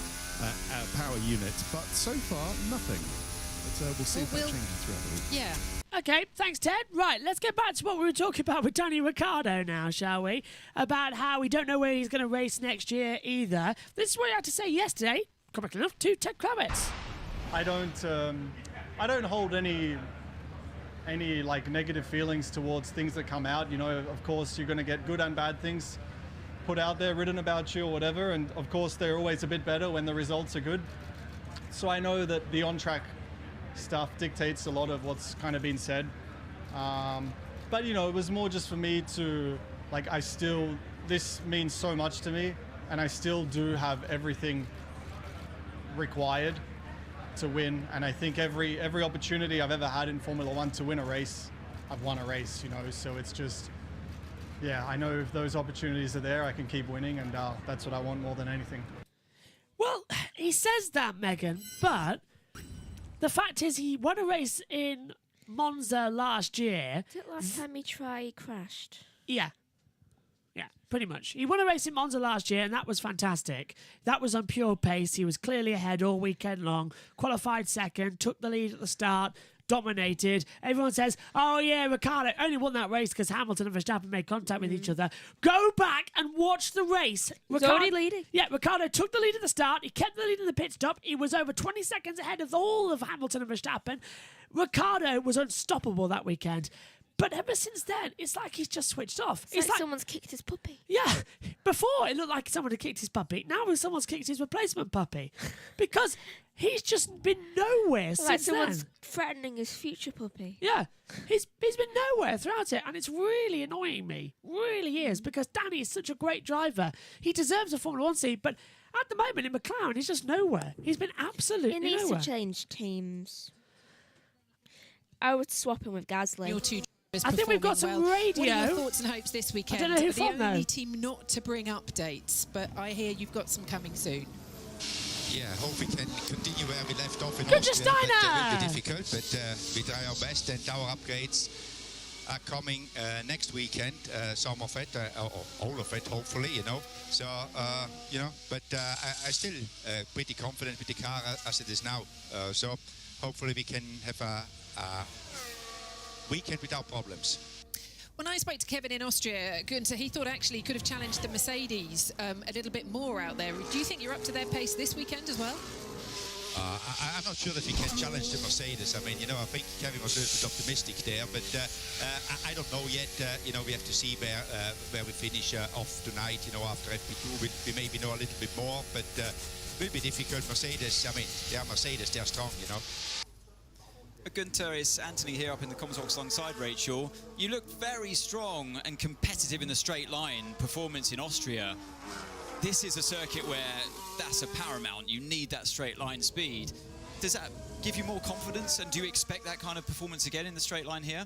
[SPEAKER 2] power unit, but so far nothing. But we'll see if that changes throughout the week.
[SPEAKER 8] Yeah.
[SPEAKER 1] Okay, thanks, Ted. Right, let's get back to what we were talking about with Danny Ricciardo now, shall we? About how we don't know where he's going to race next year either. This is what he had to say yesterday, correctly enough, to Ted Kravitz.
[SPEAKER 16] I don't hold any like negative feelings towards things that come out. You know, of course, you're going to get good and bad things put out there, written about you or whatever. And of course, they're always a bit better when the results are good. So I know that the on-track stuff dictates a lot of what's kind of been said. But, you know, it was more just for me to, like, this means so much to me, and I still do have everything required to win. And I think every opportunity I've ever had in Formula One to win a race, I've won a race, you know. So it's just, yeah, I know if those opportunities are there, I can keep winning, and that's what I want more than anything.
[SPEAKER 1] Well, he says that, Megan, but the fact is he won a race in Monza last year.
[SPEAKER 3] Was it last time he crashed?
[SPEAKER 1] Yeah. Yeah, pretty much. He won a race in Monza last year, and that was fantastic. That was on pure pace. He was clearly ahead all weekend long. Qualified second, took the lead at the start, dominated. Everyone says, oh yeah, Ricciardo only won that race because Hamilton and Verstappen made contact with each other. Go back and watch the race.
[SPEAKER 3] He's already leading.
[SPEAKER 1] Yeah, Ricciardo took the lead at the start. He kept the lead in the pit stop. He was over 20 seconds ahead of all of Hamilton and Verstappen. Ricciardo was unstoppable that weekend. But ever since then, it's like he's just switched off.
[SPEAKER 3] It's like someone's kicked his puppy.
[SPEAKER 1] Yeah. Before, it looked like someone had kicked his puppy. Now someone's kicked his replacement puppy. Because he's just been nowhere since
[SPEAKER 3] Like someone's
[SPEAKER 1] then.
[SPEAKER 3] threatening his future puppy.
[SPEAKER 1] Yeah. He's been nowhere throughout it, and it's really annoying me. Really is, because Danny is such a great driver. He deserves a Formula One seat, but at the moment in McLaren, he's just nowhere. He's been absolutely nowhere.
[SPEAKER 3] He needs to change teams. I would swap him with Gasly.
[SPEAKER 8] Your two drivers
[SPEAKER 1] I think we've got
[SPEAKER 8] performing
[SPEAKER 1] some
[SPEAKER 8] well.
[SPEAKER 1] radio.
[SPEAKER 8] What are your thoughts and hopes this weekend?
[SPEAKER 1] I don't know who
[SPEAKER 8] the
[SPEAKER 1] from,
[SPEAKER 8] only
[SPEAKER 1] though.
[SPEAKER 8] team not to bring updates, but I hear you've got some coming soon.
[SPEAKER 17] Yeah, hope we can continue where we left off in
[SPEAKER 1] Good
[SPEAKER 17] Austria,
[SPEAKER 1] Steiner!
[SPEAKER 17] but it will be difficult, but we try our best, and our upgrades are coming next weekend, some of it, or all of it, hopefully, you know. So, you know, but I'm still pretty confident with the car as it is now. So, hopefully we can have a weekend without problems.
[SPEAKER 8] When I spoke to Kevin in Austria, Günther, he thought actually he could have challenged the Mercedes a little bit more out there. Do you think you're up to their pace this weekend as well?
[SPEAKER 17] I'm not sure that we can challenge the Mercedes. I mean, you know, I think Kevin was a little bit optimistic there, but I don't know yet. You know, we have to see where we finish off tonight. You know, after FP2, we maybe know a little bit more, but it will be difficult. Mercedes, I mean, they are Mercedes, they are strong, you know.
[SPEAKER 7] Günther, it's Anthony here up in the comms box alongside Rachel. You looked very strong and competitive in the straight line performance in Austria. This is a circuit where that's a paramount. You need that straight line speed. Does that give you more confidence, and do you expect that kind of performance again in the straight line here?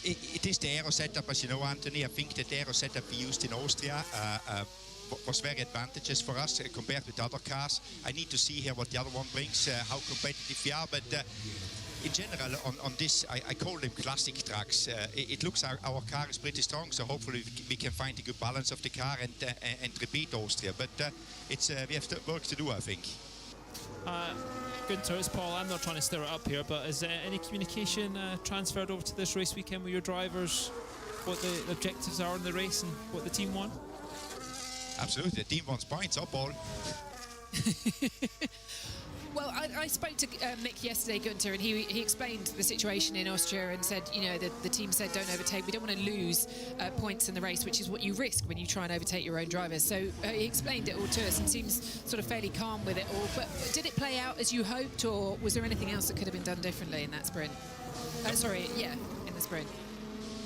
[SPEAKER 17] It is the aero setup, as you know, Anthony. I think that the aero setup we used in Austria was very advantageous for us compared with other cars. I need to see here what the other one brings, how competitive we are, but in general on this, I call them classic tracks. It looks our car is pretty strong, so hopefully we can find a good balance of the car and repeat Austria. But it's we have work to do, I think.
[SPEAKER 18] Günther, it's Paul. I'm not trying to stir it up here, but is any communication transferred over to this race weekend with your drivers, what the objectives are in the race and what the team want?
[SPEAKER 17] Absolutely, the team wants points, up all.
[SPEAKER 8] Well, I spoke to Mick yesterday, Günther, and he explained the situation in Austria and said, you know, the team said don't overtake. We don't want to lose points in the race, which is what you risk when you try and overtake your own drivers. So he explained it all to us and seems sort of fairly calm with it all. But did it play out as you hoped, or was there anything else that could have been done differently in that sprint? In the sprint.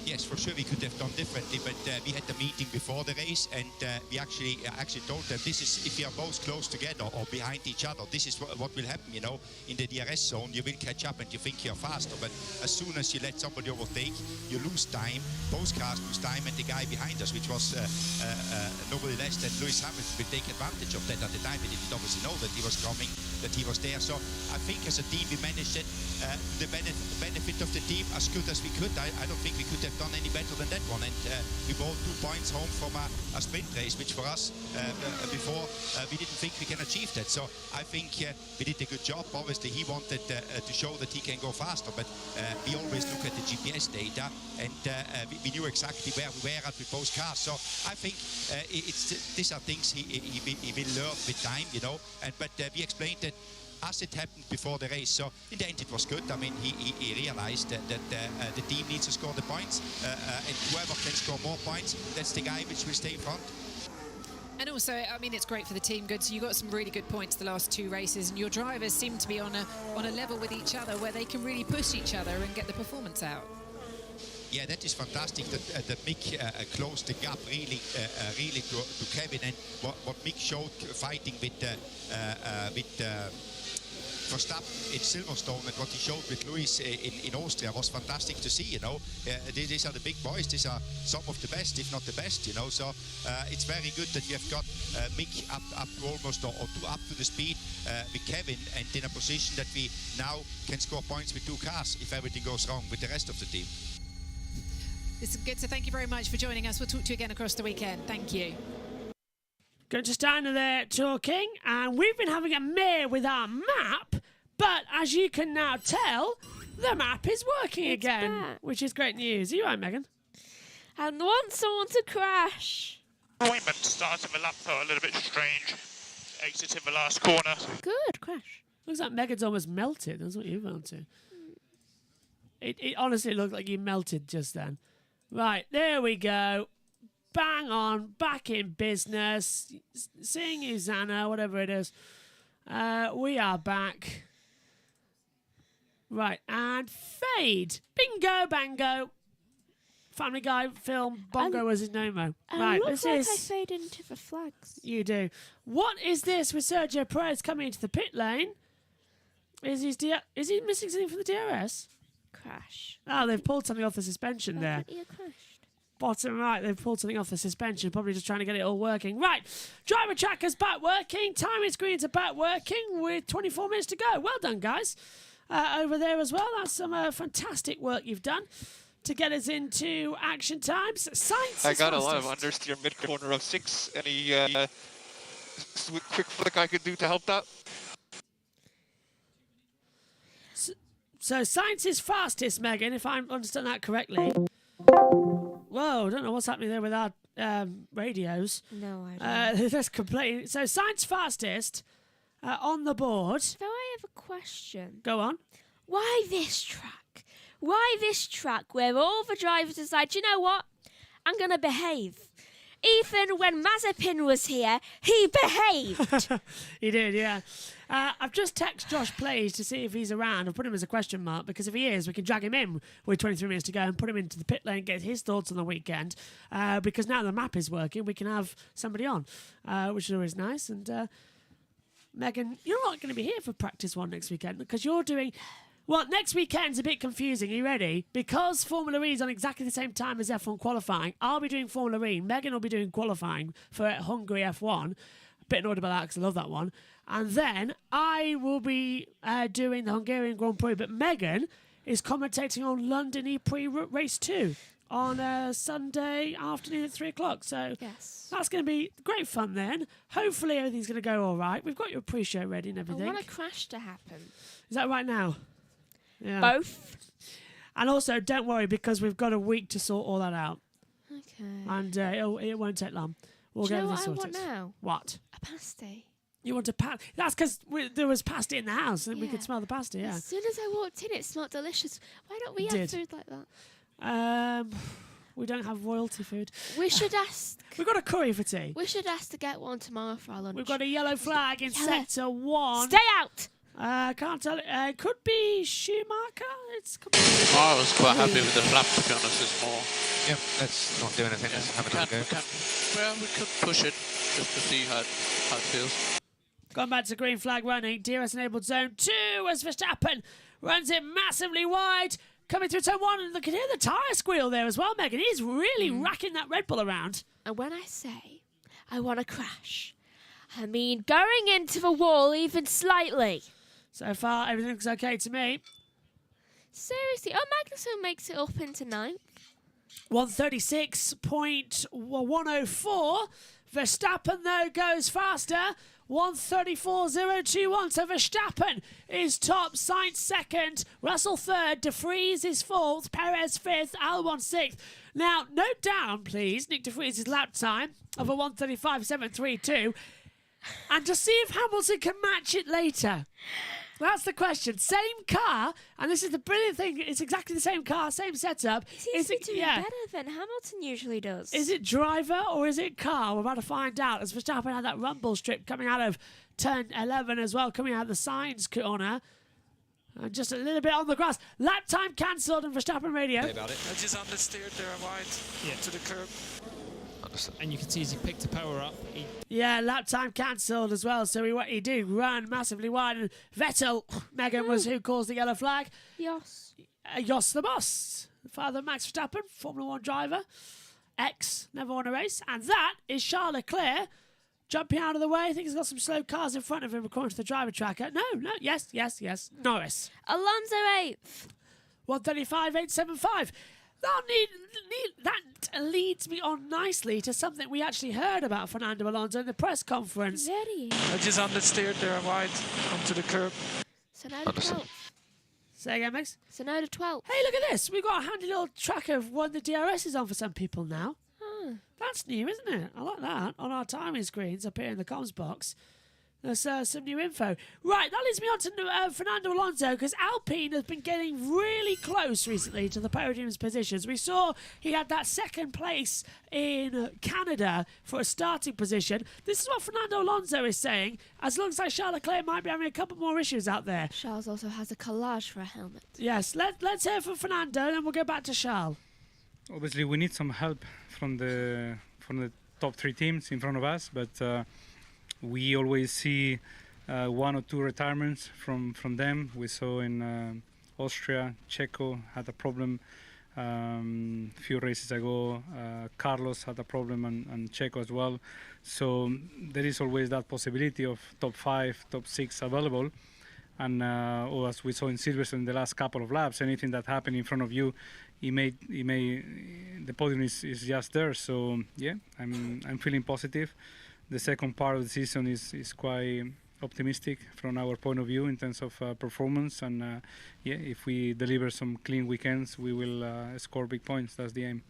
[SPEAKER 17] Yes, for sure we could have done differently, but we had the meeting before the race, and we actually told them this is, if you are both close together or behind each other, this is what will happen, you know. In the DRS zone, you will catch up and you think you're faster, but as soon as you let somebody overtake, you lose time. Both cars lose time, and the guy behind us, which was nobody less than Lewis Hamilton, will take advantage of that. At the time, we didn't obviously know that he was coming, that he was there. So I think as a team we managed it, the benefit of the team as good as we could. I don't think we could have done any better than that one, and we brought 2 points home from a sprint race, which for us before we didn't think we can achieve that. So I think we did a good job. Obviously he wanted to show that he can go faster, but we always look at the GPS data, and we knew exactly where we were at with both cars. So I think these are things he will learn with time, you know. But we explained that as it happened before the race, so in the end it was good. I mean, he realized that the team needs to score the points, and whoever can score more points, that's the guy which will stay in front.
[SPEAKER 8] And also, I mean, it's great for the team. Good, so you got some really good points the last 2 races, and your drivers seem to be on a level with each other where they can really push each other and get the performance out.
[SPEAKER 17] Yeah, that is fantastic that Mick closed the gap really to Kevin, and what Mick showed fighting with Verstappen in Silverstone, and what he showed with Lewis in Austria was fantastic to see, you know. These are the big boys, these are some of the best, if not the best, you know. So it's very good that you have got Mick up to almost or up to the speed with Kevin, and in a position that we now can score points with 2 cars if everything goes wrong with the rest of the team.
[SPEAKER 8] This is good, so thank you very much for joining us. We'll talk to you again across the weekend. Thank you.
[SPEAKER 1] Günther Steiner there talking, and we've been having a mare with our map, but as you can now tell, the map is working again, which is great news. Are you right, Megan?
[SPEAKER 3] And want someone to crash.
[SPEAKER 13] Appointment starting the lap felt a little bit strange. Exiting the last corner.
[SPEAKER 3] Good crash.
[SPEAKER 1] Looks like Megan's almost melted. That's what you felt to. It honestly looked like you melted just then. Right, there we go. Bang on, back in business. Seeing you, Zana, whatever it is. We are back. Right, and fade. Bingo, bango. Family Guy film, Bongo was his name, though. Right,
[SPEAKER 3] looks
[SPEAKER 1] this
[SPEAKER 3] like
[SPEAKER 1] is...
[SPEAKER 3] I fade into the flags.
[SPEAKER 1] You do. What is this with Sergio Perez coming into the pit lane? Is he missing something from the DRS?
[SPEAKER 3] Crash.
[SPEAKER 1] Oh, they've pulled something off the suspension there.
[SPEAKER 3] You crashed.
[SPEAKER 1] Bottom right, they've pulled something off the suspension, probably just trying to get it all working. Right, driver tracker's back working, timing screens are back working with 24 minutes to go. Well done, guys. Over there as well, that's some fantastic work you've done to get us into action times. Science
[SPEAKER 6] I got a lot of understeer mid-corner of 6. Any quick flick I could do to help that?
[SPEAKER 1] So Science is fastest, Megan, if I understand that correctly. Whoa, I don't know what's happening there with our radios.
[SPEAKER 3] No, I don't.
[SPEAKER 1] That's completely... So Science fastest on the board.
[SPEAKER 3] So I have a question.
[SPEAKER 1] Go on.
[SPEAKER 3] Why this track? Why this track where all the drivers decide, you know what? I'm going to behave. Even when Mazepin was here, he behaved.
[SPEAKER 1] He did, yeah. I've just texted Josh Plays to see if he's around. I've put him as a question mark because if he is, we can drag him in with 23 minutes to go and put him into the pit lane, get his thoughts on the weekend. Because now the map is working, we can have somebody on, which is always nice. And Megan, you're not going to be here for practice one next weekend because you're doing... Well, next weekend's a bit confusing. Are you ready? Because Formula E is on exactly the same time as F1 qualifying, I'll be doing Formula E. Megan will be doing qualifying for Hungary F1. A bit annoyed about that because I love that one. And then I will be doing the Hungarian Grand Prix. But Megan is commentating on London E-Prix Race 2 on Sunday afternoon at 3 o'clock. So that's going to be great fun then. Hopefully everything's going to go all right. We've got your pre-show ready and everything.
[SPEAKER 3] I want a crash to happen.
[SPEAKER 1] Is that right now? Yeah.
[SPEAKER 3] Both.
[SPEAKER 1] And also, don't worry because we've got a week to sort all that out.
[SPEAKER 3] Okay.
[SPEAKER 1] And it won't take long. We'll
[SPEAKER 3] Do you
[SPEAKER 1] get
[SPEAKER 3] know
[SPEAKER 1] this
[SPEAKER 3] what I
[SPEAKER 1] sorted.
[SPEAKER 3] want now?
[SPEAKER 1] What?
[SPEAKER 3] A pasty.
[SPEAKER 1] You want a pasty? That's because there was pasty in the house and we could smell the pasty, yeah.
[SPEAKER 3] As soon as I walked in, it smelled delicious. Why don't we have food like that?
[SPEAKER 1] We don't have royalty food.
[SPEAKER 3] We should ask.
[SPEAKER 1] We've got a curry for tea.
[SPEAKER 3] We should ask to get one tomorrow for our lunch.
[SPEAKER 1] We've got a yellow flag in sector 1.
[SPEAKER 3] Stay out!
[SPEAKER 1] Can't tell. Could be Schumacher.
[SPEAKER 15] I was quite happy with the flap, to be honest. It's more.
[SPEAKER 9] Yep, let's not do anything. Let's have another go.
[SPEAKER 15] Well, we could push it just to see how it feels.
[SPEAKER 1] Gone back to green flag running. DRS enabled zone 2 as Verstappen runs it massively wide. Coming through turn 1, and look at hear the tyre squeal there as well, Megan. He's really racking that Red Bull around.
[SPEAKER 3] And when I say I want to crash, I mean going into the wall even slightly.
[SPEAKER 1] So far, everything's okay to me.
[SPEAKER 3] Seriously, Magnussen makes it up into 9th.
[SPEAKER 1] 136.104. Verstappen, though, goes faster. 134.021. So Verstappen is top, Sainz second, Russell third, De Vries is fourth, Perez fifth, Albon sixth. Now, note down, please, Nick De Vries' lap time of a 135.732. And to see if Hamilton can match it later. That's the question. Same car, and this is the brilliant thing. It's exactly the same car, same setup.
[SPEAKER 3] Is it doing better than Hamilton usually does?
[SPEAKER 1] Is it driver or is it car? We're about to find out. As Verstappen had that rumble strip coming out of turn 11 as well, coming out of the Sainz corner. And just a little bit on the grass. Lap time cancelled on Verstappen radio.
[SPEAKER 18] About it.
[SPEAKER 13] I just understeered there wide to the curb.
[SPEAKER 18] And you can see as he picked the power up.
[SPEAKER 1] Yeah, lap time cancelled as well. So he did run massively wide. And Vettel, Megan, was who caused the yellow flag.
[SPEAKER 3] Jos.
[SPEAKER 1] Jos the boss. Father Max Verstappen, Formula 1 driver. Never won a race. And that is Charles Leclerc jumping out of the way. I think he's got some slow cars in front of him according to the driver tracker. No, yes. Norris.
[SPEAKER 3] Alonso 8th.
[SPEAKER 1] 135.875. That leads me on nicely to something we actually heard about Fernando Alonso in the press conference.
[SPEAKER 3] Very.
[SPEAKER 13] I just understeered there wide onto the curb.
[SPEAKER 3] So now the 12th.
[SPEAKER 1] Say again, Max?
[SPEAKER 3] So now the 12th.
[SPEAKER 1] Hey, look at this. We've got a handy little tracker of when the DRS is on for some people now. That's new, isn't it? I like that. On our timing screens up here in the comms box. There's some new info. Right, that leads me on to Fernando Alonso, because Alpine has been getting really close recently to the podium's positions. We saw he had that second place in Canada for a starting position. This is what Fernando Alonso is saying, as long as Charles Leclerc might be having a couple more issues out there.
[SPEAKER 3] Charles also has a collage for a helmet.
[SPEAKER 1] Yes, let's hear from Fernando, and then we'll go back to Charles.
[SPEAKER 19] Obviously, we need some help from the top three teams in front of us, but we always see one or two retirements from them. We saw in Austria, Checo had a problem a few races ago. Carlos had a problem and Checo as well. So there is always that possibility of top 5, top 6 available. And or as we saw in Silverstone in the last couple of laps, anything that happened in front of you, the podium is just there. So yeah, I'm feeling positive. The second part of the season is quite optimistic from our point of view in terms of performance, and yeah, if we deliver some clean weekends, we will score big points. That's the aim.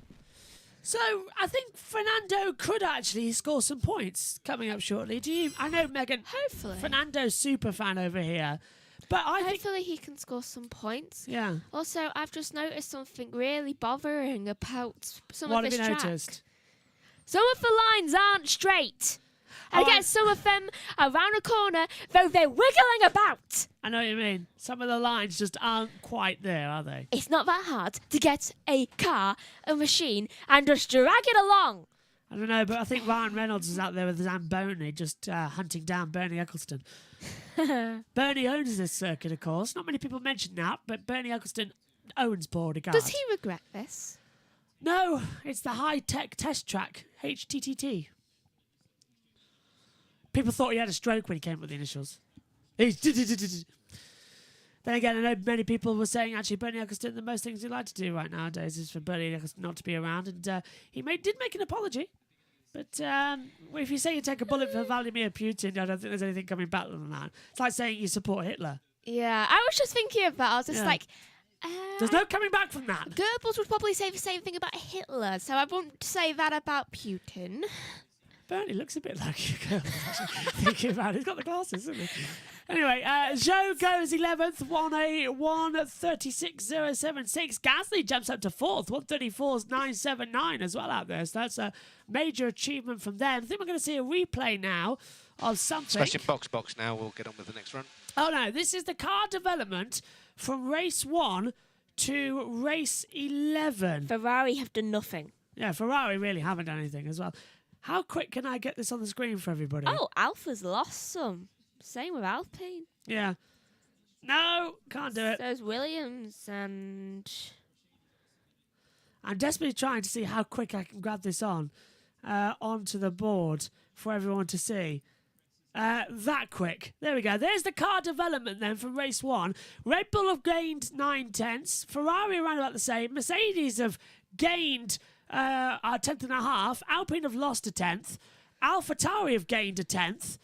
[SPEAKER 1] So I think Fernando could actually score some points coming up shortly. Do you? I know Megan.
[SPEAKER 3] Hopefully,
[SPEAKER 1] Fernando's super fan over here, but
[SPEAKER 3] hopefully he can score some points.
[SPEAKER 1] Yeah.
[SPEAKER 3] Also, I've just noticed something really bothering about some
[SPEAKER 1] what
[SPEAKER 3] of this
[SPEAKER 1] have you
[SPEAKER 3] track.
[SPEAKER 1] noticed?
[SPEAKER 3] Some of the lines aren't straight. I get some of them around a corner, though they're wiggling about.
[SPEAKER 1] I know what you mean. Some of the lines just aren't quite there, are they?
[SPEAKER 3] It's not that hard to get a car, a machine, and just drag it along.
[SPEAKER 1] I don't know, but I think Ryan Reynolds is out there with Zamboni just hunting down Bernie Eccleston. Bernie owns this circuit, of course. Not many people mention that, but Bernie Eccleston owns Bordeaux.
[SPEAKER 3] Does he regret this?
[SPEAKER 1] No, it's the high-tech test track, HTTT. People thought he had a stroke when he came up with the initials. Then again, I know many people were saying actually Bernie Eccleston, the most things he'd like to do right nowadays is for Bernie Eccleston not to be around, and he did make an apology. But if you say you take a bullet for Vladimir Putin, I don't think there's anything coming back than that. It's like saying you support Hitler.
[SPEAKER 3] Yeah, I was just thinking of that. I was just like...
[SPEAKER 1] there's no coming back from that.
[SPEAKER 3] Goebbels would probably say the same thing about Hitler, so I won't say that about Putin.
[SPEAKER 1] Bernie looks a bit like you, girl. Thinking about it. He's got the glasses, hasn't he? Anyway, Zhou goes 11th, 1:36.076. Gasly jumps up to 4th, 1:34.979 as well out there. So that's a major achievement from them. I think we're going to see a replay now of something.
[SPEAKER 9] Especially box now. We'll get on with the next run.
[SPEAKER 1] Oh, no. This is the car development from race 1 to race 11.
[SPEAKER 3] Ferrari have done nothing.
[SPEAKER 1] Yeah, Ferrari really haven't done anything as well. How quick can I get this on the screen for everybody?
[SPEAKER 3] Oh, Alpha's lost some. Same with Alpine.
[SPEAKER 1] Yeah. No, can't do it.
[SPEAKER 3] There's Williams and...
[SPEAKER 1] I'm desperately trying to see how quick I can grab this onto the board for everyone to see. That quick. There we go. There's the car development then from race 1. Red Bull have gained 9/10. Ferrari around about the same. Mercedes have gained... a 10th and a half. Alpine have lost a 10th. AlphaTauri have gained a 10th.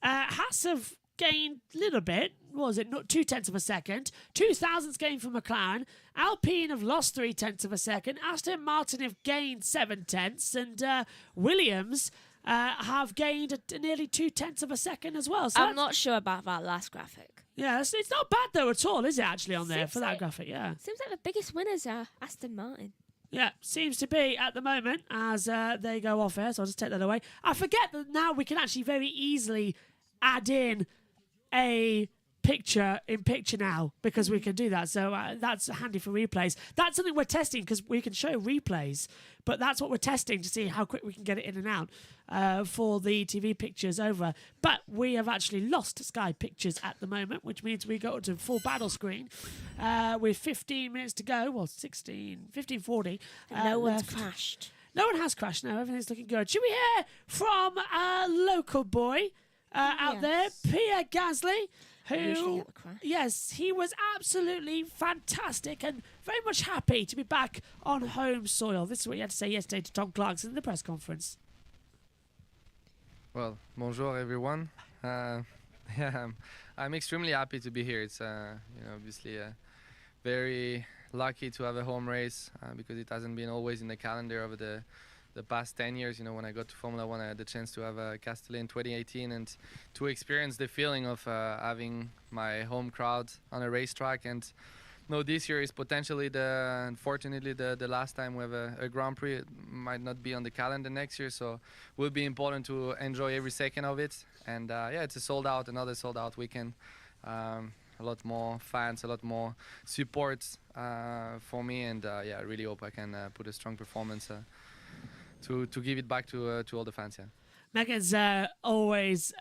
[SPEAKER 1] Haas have gained a little bit. What was it? Not 0.2 of a second. 0.002 gain from McLaren. Alpine have lost 0.3 of a second. Aston Martin have gained 0.7, and Williams have gained nearly 0.2 of a second as well. So
[SPEAKER 3] I'm not sure about that last graphic.
[SPEAKER 1] Yeah, it's not bad though at all, is it? Actually, on there
[SPEAKER 3] Seems
[SPEAKER 1] for that
[SPEAKER 3] like-
[SPEAKER 1] graphic, yeah.
[SPEAKER 3] Seems like the biggest winners are Aston Martin.
[SPEAKER 1] Yeah, seems to be at the moment as they go off air, so I'll just take that away. I forget that now we can actually very easily add in a picture in picture now because we can do that. So that's handy for replays. That's something we're testing because we can show replays, but that's what we're testing to see how quick we can get it in and out for the TV pictures over. But we have actually lost Sky Pictures at the moment, which means we go to full battle screen with 15 minutes to go. Well, 15:40.
[SPEAKER 3] No one's crashed.
[SPEAKER 1] No one has crashed now. Everything's looking good. Should we hear from a local boy out there, Pierre Gasly? Who, yes, he was absolutely fantastic and very much happy to be back on home soil. This is what he had to say yesterday to Tom Clarkson in the press conference.
[SPEAKER 20] Well, bonjour everyone. Yeah, I'm extremely happy to be here. It's obviously very lucky to have a home race because it hasn't been always in the calendar over the past 10 years. You know, when I got to Formula One, I had the chance to have Castellet in 2018 and to experience the feeling of having my home crowd on a racetrack. And this year is potentially unfortunately the last time we have a Grand Prix. It might not be on the calendar next year, so it will be important to enjoy every second of it. And it's another sold out weekend. A lot more fans, a lot more support for me, and I really hope I can put a strong performance to give it back to all the fans. Yeah.
[SPEAKER 1] Megan's always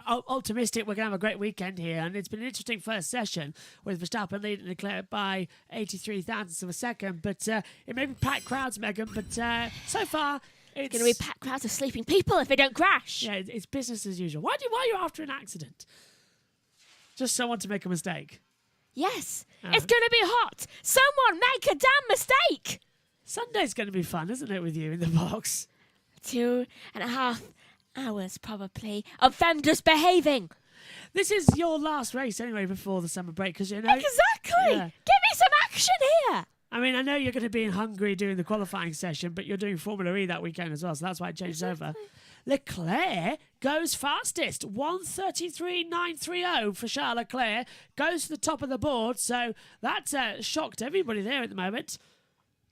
[SPEAKER 1] optimistic. We're going to have a great weekend here, and it's been an interesting first session with Verstappen leading Leclerc by 83 thousandths of a second. But it may be packed crowds, Megan, but so far it's
[SPEAKER 3] going to be packed crowds of sleeping people if they don't crash.
[SPEAKER 1] Yeah, it's business as usual. Why are you after an accident? Just someone to make a mistake.
[SPEAKER 3] Yes, it's going to be hot. Someone make a damn mistake.
[SPEAKER 1] Sunday's going to be fun, isn't it, with you in the box?
[SPEAKER 3] 2.5 hours, probably, of them just behaving.
[SPEAKER 1] This is your last race anyway before the summer break, because you know...
[SPEAKER 3] Exactly!
[SPEAKER 1] Yeah.
[SPEAKER 3] Give me some action here!
[SPEAKER 1] I mean, I know you're going to be in Hungary doing the qualifying session, but you're doing Formula E that weekend as well, so that's why it changed over. Leclerc goes fastest, 1:33.930 for Charles Leclerc, goes to the top of the board, so that shocked everybody there at the moment.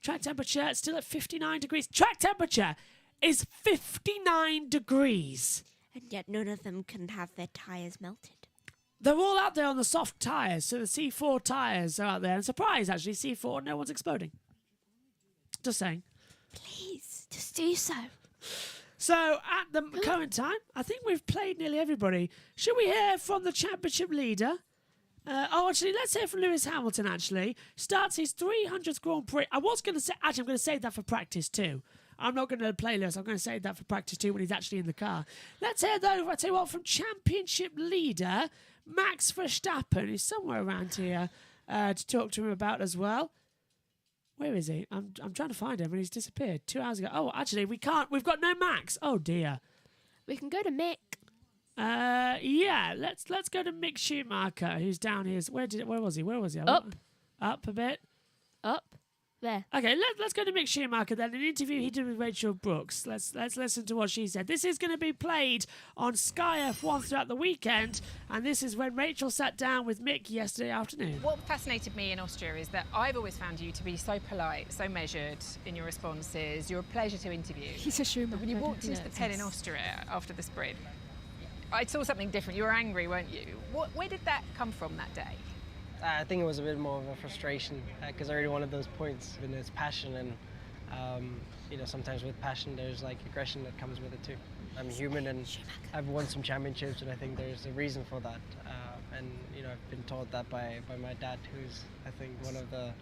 [SPEAKER 1] Track temperature still at 59 degrees. Track temperature is 59 degrees.
[SPEAKER 3] And yet none of them can have their tyres melted.
[SPEAKER 1] They're all out there on the soft tyres, so the C4 tyres are out there. And surprise, actually, C4, no one's exploding. Just saying.
[SPEAKER 3] Please, just do so.
[SPEAKER 1] So, at the current time, I think we've played nearly everybody. Should we hear from the championship leader? Actually, let's hear from Lewis Hamilton, actually. Starts his 300th Grand Prix. I was going to say, actually, I'm going to save that for practice too. I'm not going to play Lewis. I'm going to save that for practice too when he's actually in the car. Let's hear, though, I tell you what, from championship leader Max Verstappen, who's somewhere around here, to talk to him about as well. Where is he? I'm trying to find him, and he's disappeared 2 hours ago. Oh, actually, we can't. We've got no Max. Oh, dear.
[SPEAKER 3] We can go to Mick.
[SPEAKER 1] Yeah, let's go to Mick Schumacher, who's down here. Where was he?
[SPEAKER 3] Up
[SPEAKER 1] a bit.
[SPEAKER 3] Up there.
[SPEAKER 1] Okay, let's go to Mick Schumacher then. An interview he did with Rachel Brooks. Let's listen to what she said. This is going to be played on Sky F1 throughout the weekend, and this is when Rachel sat down with Mick yesterday afternoon.
[SPEAKER 21] What fascinated me in Austria is that I've always found you to be so polite, so measured in your responses. You're a pleasure to interview.
[SPEAKER 3] He's a Schumacher.
[SPEAKER 21] But when you walked into the pen in Austria after the sprint, I saw something different. You were angry, weren't you? Where did that come from that day?
[SPEAKER 22] I think it was a bit more of a frustration because I really wanted those points. And there's passion, and you know, sometimes with passion there's like aggression that comes with it too. I'm human, and I've won some championships, and I think there's a reason for that. And you know, I've been taught that by my dad, who's I think one of the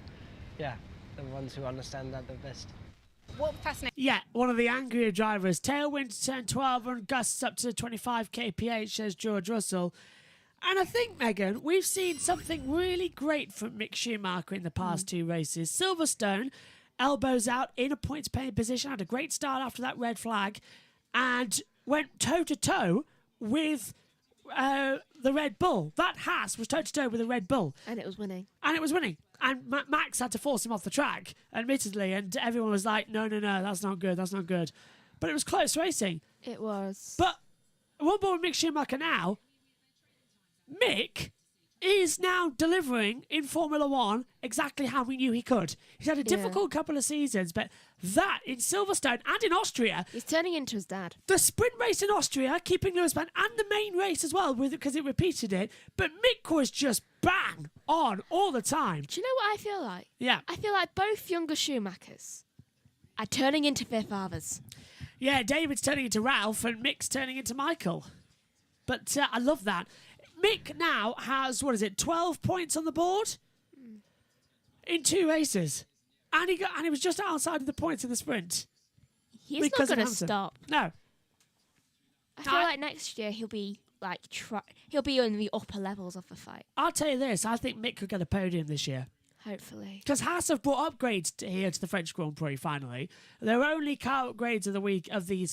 [SPEAKER 22] ones who understand that the best.
[SPEAKER 21] What fascinating?
[SPEAKER 1] Yeah, one of the angrier drivers. Tailwind to turn 12 and gusts up to 25 kph, says George Russell. And I think, Megan, we've seen something really great from Mick Schumacher in the past two races. Silverstone, elbows out in a points-paying position, had a great start after that red flag, and went toe-to-toe with the Red Bull. That Haas was toe-to-toe with the Red Bull.
[SPEAKER 3] And it was winning.
[SPEAKER 1] And Max had to force him off the track, admittedly, and everyone was like, no, that's not good. But it was close racing.
[SPEAKER 3] It was.
[SPEAKER 1] But one more with Mick Schumacher now. Mick is now delivering in Formula One exactly how we knew he could. He's had a difficult couple of seasons, but that in Silverstone and in Austria...
[SPEAKER 3] He's turning into his dad.
[SPEAKER 1] The sprint race in Austria, keeping Lewis behind, and the main race as well, because it repeated it. But Mick was just bang on all the time.
[SPEAKER 3] Do you know what I feel like?
[SPEAKER 1] Yeah.
[SPEAKER 3] I feel like both younger Schumachers are turning into their fathers.
[SPEAKER 1] Yeah, David's turning into Ralph and Mick's turning into Michael. But I love that. Mick now has, 12 points on the board in 2 races. And he was just outside of the points in the sprint.
[SPEAKER 3] He's not going to stop.
[SPEAKER 1] No.
[SPEAKER 3] I feel like next year he'll be he'll be in the upper levels of the fight.
[SPEAKER 1] I'll tell you this, I think Mick could get a podium this year.
[SPEAKER 3] Hopefully.
[SPEAKER 1] Because Haas have brought upgrades here to the French Grand Prix, finally. Their only car upgrades of the week of the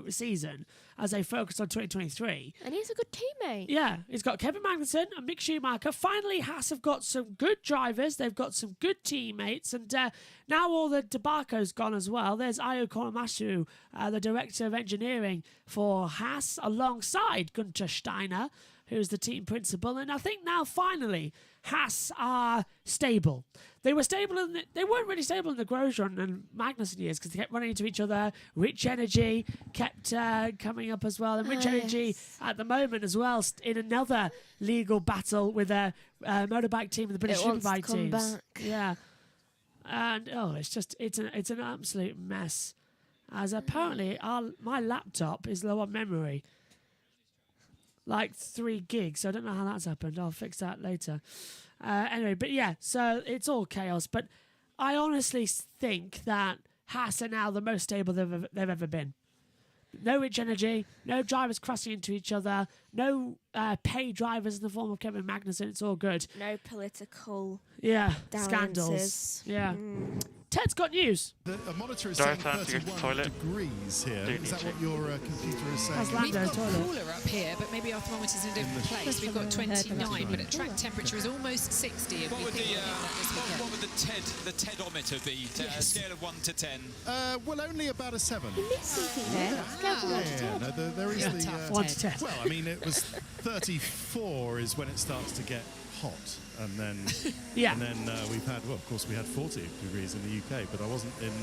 [SPEAKER 1] season as they focus on 2023.
[SPEAKER 3] And he's a good teammate.
[SPEAKER 1] Yeah, he's got Kevin Magnussen and Mick Schumacher. Finally, Haas have got some good drivers. They've got some good teammates. And now all the tobacco's gone as well. There's Ayo Korematsu, the director of engineering for Haas, alongside Gunther Steiner, who's the team principal. And I think now, finally, Haas are stable. They were stable they weren't really stable in the Grosjean and Magnussen years because they kept running into each other. Rich Energy kept coming up as well. And Rich Energy at the moment as well in another legal battle with a motorbike team and the British Superbike teams.
[SPEAKER 3] Back.
[SPEAKER 1] Yeah. And it's an absolute mess. as apparently my laptop is low on memory. Like 3 gigs. So I don't know how that's happened. I'll fix that later. Anyway, but yeah, so it's all chaos. But I honestly think that Haas are now the most stable they've ever been. No rich energy, no drivers crashing into each other, no paid drivers in the form of Kevin Magnussen. It's all good.
[SPEAKER 3] No political
[SPEAKER 1] scandals. Yeah. Ted's got news.
[SPEAKER 2] The monitor is saying 31 degrees here. Is that what your computer is saying?
[SPEAKER 8] We've got cooler up here, but maybe our thermometer's in a different place. We've got 29, but at track temperature is almost 60.
[SPEAKER 7] What would the TEDometer be? A scale of 1 to 10?
[SPEAKER 2] Well, only about a 7.
[SPEAKER 3] There
[SPEAKER 2] is the
[SPEAKER 1] 1 to 10.
[SPEAKER 2] Well, I mean, it was 34 is when it starts to get hot, and then we've had, well, of course we had 40 degrees in the UK, but I wasn't in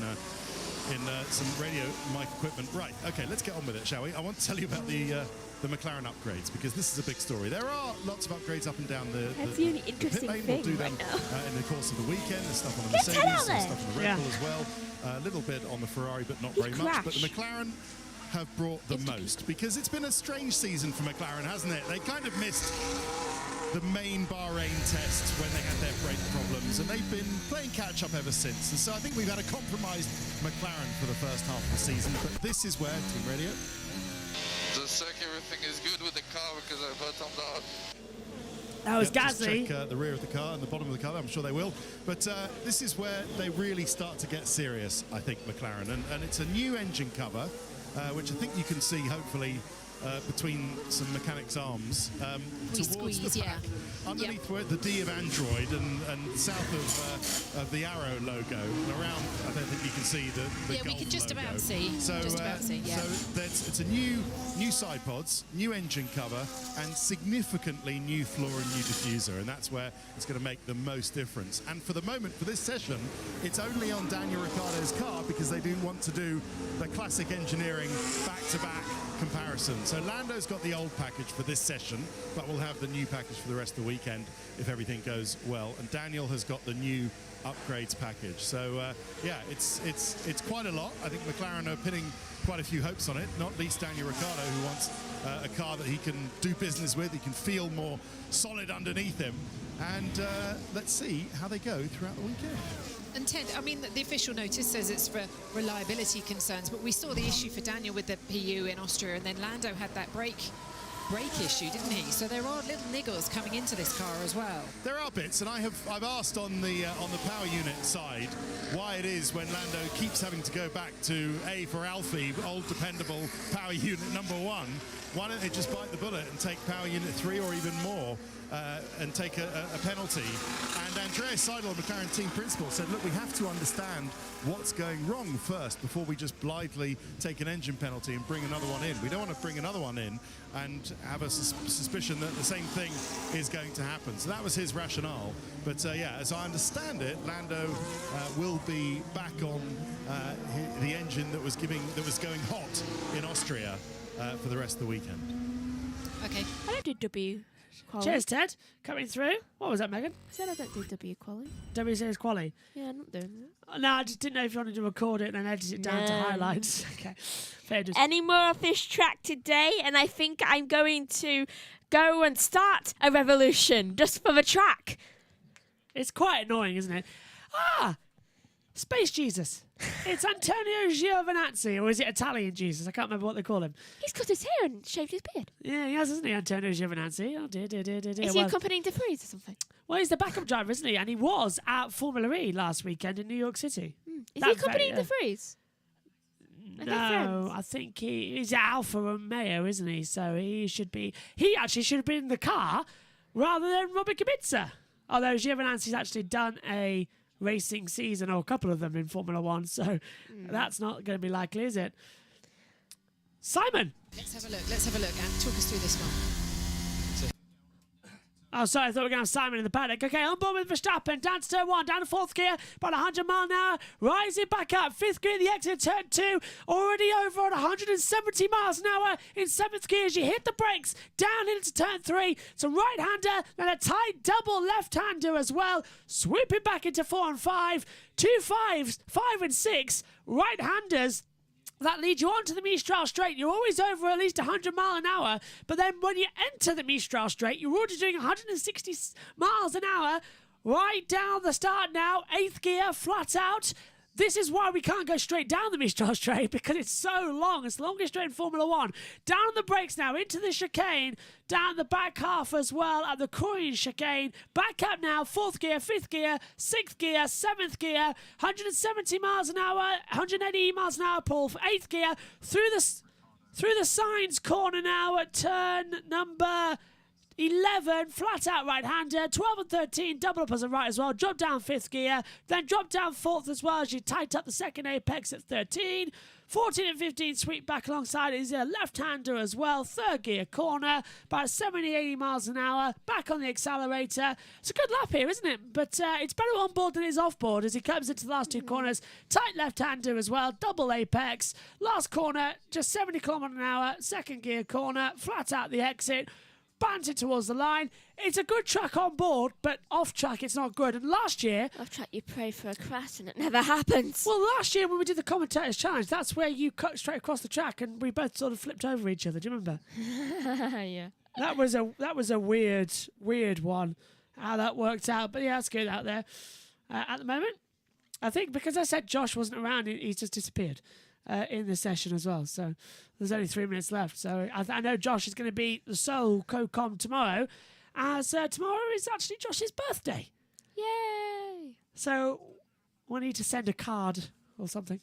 [SPEAKER 2] some radio mic equipment. Right, okay, let's get on with it, shall we? I want to tell you about the McLaren upgrades, because this is a big story. There are lots of upgrades up and down the
[SPEAKER 3] only interesting
[SPEAKER 2] pit lane.
[SPEAKER 3] thing
[SPEAKER 2] We'll do them in the course of the weekend. There's stuff on the Mercedes, there's stuff on the Red Bull as well. A little bit on the Ferrari, but not very much. But the McLaren have brought the most, because it's been a strange season for McLaren, hasn't it? They kind of missed the main Bahrain tests when they had their brake problems, and they've been playing catch-up ever since. And so I think we've had a compromised McLaren for the first half of the season, but this is where, Team Radio.
[SPEAKER 6] Just check everything is good with the car, because I've heard some doubt.
[SPEAKER 1] That was Gasly.
[SPEAKER 2] Check the rear of the car and the bottom of the car. I'm sure they will. But this is where they really start to get serious, I think, McLaren. And it's a new engine cover, which I think you can see, hopefully, between some mechanics' arms towards the back. Underneath where the D of Android and south of the Arrow logo. And around, I don't think you can see the
[SPEAKER 8] we can just
[SPEAKER 2] logo.
[SPEAKER 8] about see.
[SPEAKER 2] So,
[SPEAKER 8] just about see, yeah.
[SPEAKER 2] So it's a new side pods, new engine cover, and significantly new floor and new diffuser, and that's where it's going to make the most difference. And for the moment, for this session, it's only on Daniel Ricciardo's car, because they do want to do the classic engineering back-to-back comparison. So Lando's got the old package for this session, but we'll have the new package for the rest of the weekend if everything goes well. And Daniel has got the new upgrades package. So it's quite a lot. I think McLaren are pinning quite a few hopes on it, not least Daniel Ricciardo, who wants a car that he can do business with, he can feel more solid underneath him. And let's see how they go throughout the weekend.
[SPEAKER 8] And Ted, I mean, the official notice says it's for reliability concerns, but we saw the issue for Daniel with the PU in Austria, and then Lando had that brake issue, didn't he? So there are little niggles coming into this car as well.
[SPEAKER 2] There are bits, and I've asked on the power unit side why it is when Lando keeps having to go back to A for Alfie, old dependable power unit number 1. Why don't they just bite the bullet and take power unit 3 or even more and take a penalty? And Andreas Seidel, McLaren team principal, said, look, we have to understand what's going wrong first before we just blithely take an engine penalty and bring another one in. We don't want to bring another one in and have a suspicion that the same thing is going to happen. So that was his rationale. But as I understand it, Lando will be back on the engine that was going hot in Austria for the rest of the weekend.
[SPEAKER 8] Okay.
[SPEAKER 3] I don't do W quali.
[SPEAKER 1] Cheers, Ted. Coming through. What was that, Megan?
[SPEAKER 3] I said I don't do W quali.
[SPEAKER 1] W series quali.
[SPEAKER 3] Yeah, I'm not doing that.
[SPEAKER 1] No, I just didn't know if you wanted to record it and then edit it down to highlights. Okay. Fair.
[SPEAKER 3] Any more of this track today, and I think I'm going to go and start a revolution just for the track.
[SPEAKER 1] It's quite annoying, isn't it? Space Jesus. It's Antonio Giovinazzi, or is it Italian Jesus? I can't remember what they call him.
[SPEAKER 3] He's cut his hair and shaved his beard.
[SPEAKER 1] Yeah, he has, hasn't he, Antonio Giovinazzi? Oh, dear.
[SPEAKER 3] Is he accompanying De Vries or something?
[SPEAKER 1] Well, he's the backup driver, isn't he? And he was at Formula E last weekend in New York City.
[SPEAKER 3] Is he accompanying De Vries?
[SPEAKER 1] No, I think he's at Alfa Romeo, isn't he? So he actually should have been in the car rather than Robert Kubica. Although Giovinazzi's actually done a racing season, or a couple of them in Formula One, so that's not going to be likely, is it? Simon!
[SPEAKER 8] Let's have a look and talk us through this one.
[SPEAKER 1] Oh, sorry, I thought we were going to have Simon in the paddock. Okay, on board with Verstappen, down to turn 1, down to 4th gear, about 100 mile an hour, rising back up, 5th gear, the exit, turn 2, already over on 170 miles an hour in 7th gear as you hit the brakes, down into turn 3, some right-hander, then a tight double left-hander as well, sweeping back into 4 and 5, 2 5s, 5 and 6, right-handers, that lead you onto the Mistral Straight. You're always over at least 100 miles an hour, but then when you enter the Mistral Straight, you're already doing 160 miles an hour right down the start now. 8th gear, flat out. This is why we can't go straight down the Mistral Straight, because it's so long. It's the longest straight in Formula 1. Down on the brakes now, into the chicane, down the back half as well at the Croydon chicane. Back up now, 4th gear, 5th gear, 6th gear, 7th gear, 170 miles an hour, 180 miles an hour, Paul, for 8th gear, through the signs corner now at turn number 11, flat out right-hander, 12 and 13, double up as a right as well, drop down 5th gear, then drop down 4th as well as you tight up the second apex at 13, 14 and 15, sweep back alongside is a left-hander as well, 3rd gear corner, about 70, 80 miles an hour, back on the accelerator. It's a good lap here, isn't it? But it's better on board than it is off board as he comes into the last two corners. Tight left-hander as well, double apex, last corner, just 70 kilometres an hour, 2nd gear corner, flat out the exit, banter towards the line. It's a good track on board, but off track it's not good. And last year,
[SPEAKER 3] off track you pray for a crash and it never happens.
[SPEAKER 1] Well, last year when we did the commentators challenge, that's where you cut straight across the track and we both sort of flipped over each other. Do you remember?
[SPEAKER 3] Yeah.
[SPEAKER 1] That was a weird one, how that worked out. But yeah, it's good out there at the moment. I think because I said Josh wasn't around, he's just disappeared in the session as well. So there's only 3 minutes left. So I know Josh is going to be the sole co-com tomorrow, as tomorrow is actually Josh's birthday.
[SPEAKER 3] Yay!
[SPEAKER 1] So we'll need to send a card or something.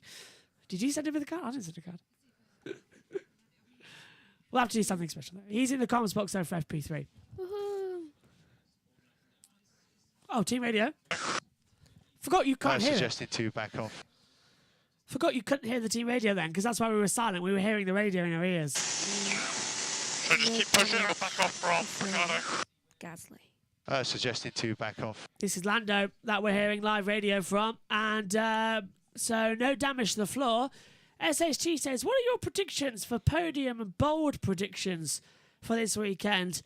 [SPEAKER 1] Did you send him the card? I didn't send a card. We'll have to do something special though. He's in the comments box though for FP3.
[SPEAKER 3] Woohoo!
[SPEAKER 1] Oh, Team Radio. Forgot you can't hear it.
[SPEAKER 4] Suggested to back off.
[SPEAKER 1] Forgot you couldn't hear the team radio then, because that's why we were silent. We were hearing the radio in our ears.
[SPEAKER 13] So just keep pushing or back off from Ricardo.
[SPEAKER 3] Gasly.
[SPEAKER 4] Suggested to back off.
[SPEAKER 1] This is Lando that we're hearing live radio from. And so no damage to the floor. SHT says, what are your predictions for podium and bold predictions for this weekend?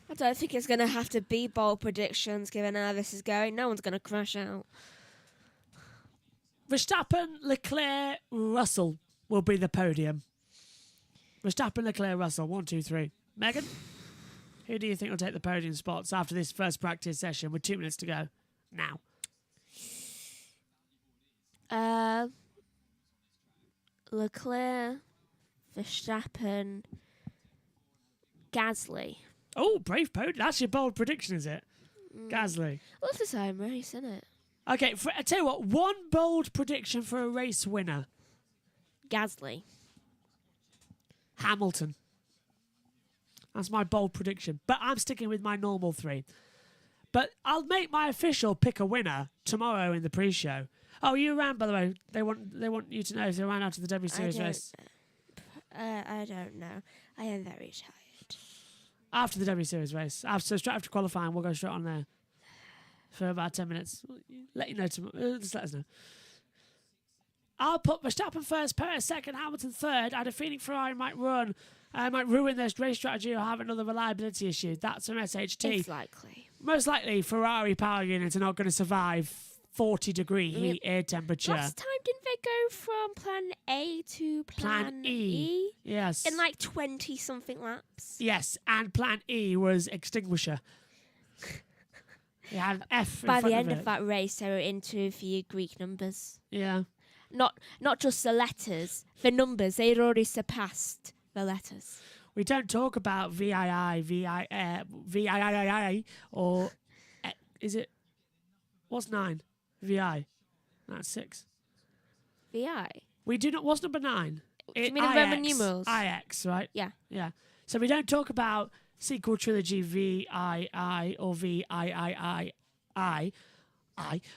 [SPEAKER 3] I don't think it's going to have to be bold predictions given how this is going. No one's going to crash out.
[SPEAKER 1] Verstappen, Leclerc, Russell will be the podium. Verstappen, Leclerc, Russell. 1, 2, 3. Megan, who do you think will take the podium spots after this first practice session with 2 minutes to go? Now.
[SPEAKER 3] Leclerc, Verstappen, Gasly.
[SPEAKER 1] Oh, brave podium. That's your bold prediction, is it? Gasly.
[SPEAKER 3] Well, it's the same race, isn't it?
[SPEAKER 1] Okay, I tell you what, one bold prediction for a race winner.
[SPEAKER 3] Gasly.
[SPEAKER 1] Hamilton. That's my bold prediction. But I'm sticking with my normal 3. But I'll make my official pick a winner tomorrow in the pre-show. Oh, you ran, by the way. They want you to know if they ran out of the W Series race.
[SPEAKER 3] I don't know. I am very tired.
[SPEAKER 1] After the W Series race. So straight after qualifying, we'll go straight on there. For about 10 minutes. Let you know tomorrow. Just let us know. I'll put Verstappen first, Perez second, Hamilton third. I had a feeling Ferrari might ruin their race strategy or have another reliability issue. That's from SHT.
[SPEAKER 3] It's likely.
[SPEAKER 1] Most likely, Ferrari power units are not going to survive 40-degree heat air temperature.
[SPEAKER 3] Last time, didn't they go from plan A to plan E?
[SPEAKER 1] Yes.
[SPEAKER 3] In like 20-something laps?
[SPEAKER 1] Yes, and plan E was extinguisher. It had an F
[SPEAKER 3] By the end of that race, they were into a few Greek numbers.
[SPEAKER 1] Yeah.
[SPEAKER 3] Not just the letters, the numbers. They'd already surpassed the letters.
[SPEAKER 1] We don't talk about VII, or is it? What's 9? VI. That's 6.
[SPEAKER 3] VI.
[SPEAKER 1] We do not. What's number 9?
[SPEAKER 3] Do you mean the Roman numerals?
[SPEAKER 1] IX, right?
[SPEAKER 3] Yeah.
[SPEAKER 1] Yeah. So we don't talk about sequel trilogy VII or VIII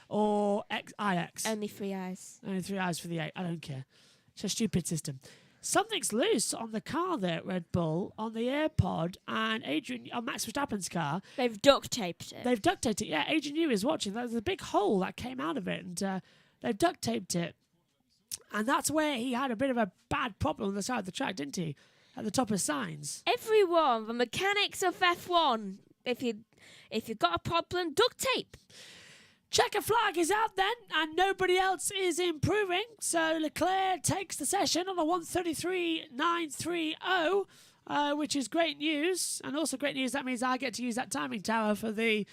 [SPEAKER 1] or XIX.
[SPEAKER 3] Only 3 eyes.
[SPEAKER 1] Only 3 eyes for the 8. I don't care. It's a stupid system. Something's loose on the car there at Red Bull, on the AirPod, and on Max Verstappen's car.
[SPEAKER 3] They've duct taped it.
[SPEAKER 1] They've duct taped it, yeah. Adrian Newey is watching. There's a big hole that came out of it, and they've duct taped it. And that's where he had a bit of a bad problem on the side of the track, didn't he? At the top of signs.
[SPEAKER 3] Everyone, the mechanics of F1, if you've got a problem, duct tape.
[SPEAKER 1] Checker flag is out then, and nobody else is improving. So Leclerc takes the session on a 1:33.930, which is great news. And also great news, that means I get to use that timing tower for the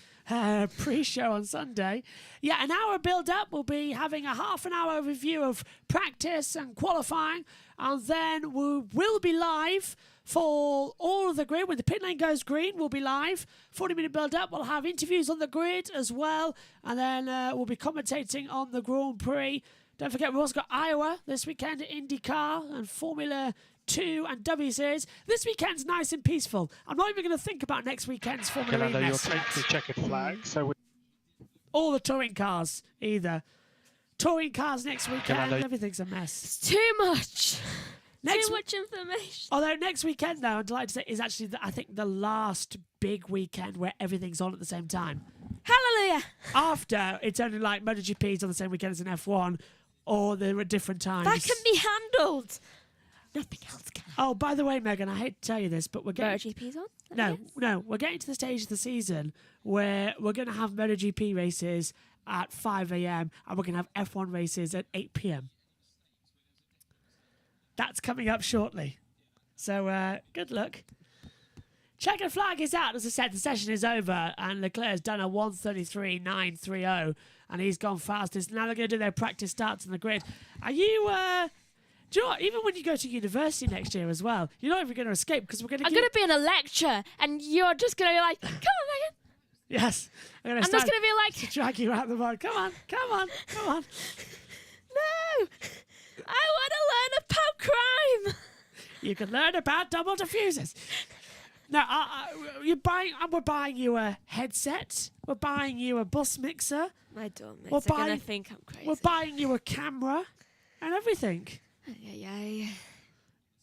[SPEAKER 1] pre-show on Sunday. Yeah, an hour build-up. We'll be having a half an hour review of practice and qualifying, and then we will be live for all of the grid. When the pit lane goes green, we'll be live. 40-minute build-up. We'll have interviews on the grid as well. And then we'll be commentating on the Grand Prix. Don't forget, we've also got Iowa this weekend, IndyCar and Formula 2 and W Series. This weekend's nice and peaceful. I'm not even going to think about next weekend's Formula E mess.
[SPEAKER 5] You'll take the checkered flag. So
[SPEAKER 1] all the touring cars, either. Touring cars next weekend, everything's a mess.
[SPEAKER 3] It's too much. Too much information.
[SPEAKER 1] Although next weekend, though, I'd like to say, is actually, I think, the last big weekend where everything's on at the same time.
[SPEAKER 3] Hallelujah!
[SPEAKER 1] After, it's only like MotoGP's on the same weekend as an F1, or they're at different times.
[SPEAKER 3] That can be handled. Nothing else can.
[SPEAKER 1] Oh, by the way, Megan, I hate to tell you this, but we're getting...
[SPEAKER 3] MotoGP's on?
[SPEAKER 1] No, we're getting to the stage of the season where we're going to have MotoGP races at 5 a.m. and we're going to have F1 races at 8 p.m. That's coming up shortly. So, good luck. Checkered flag is out. As I said, the session is over, and Leclerc's done a 1:33.930, and he's gone fastest. Now they're going to do their practice starts on the grid. Are you... do you know what? Even when you go to university next year as well, you're not even going to escape, because we're going to...
[SPEAKER 3] I'm going to be in a lecture, and you're just going to be like, come on, Megan.
[SPEAKER 1] Yes.
[SPEAKER 3] I'm just going to be like...
[SPEAKER 1] to drag you out the mud. Come on.
[SPEAKER 3] No! I want to learn about crime.
[SPEAKER 1] You can learn about double diffusers. No, we're buying you a headset. We're buying you a bus mixer.
[SPEAKER 3] My dumb mates are going to think I'm crazy.
[SPEAKER 1] We're buying you a camera and everything.
[SPEAKER 3] Yeah.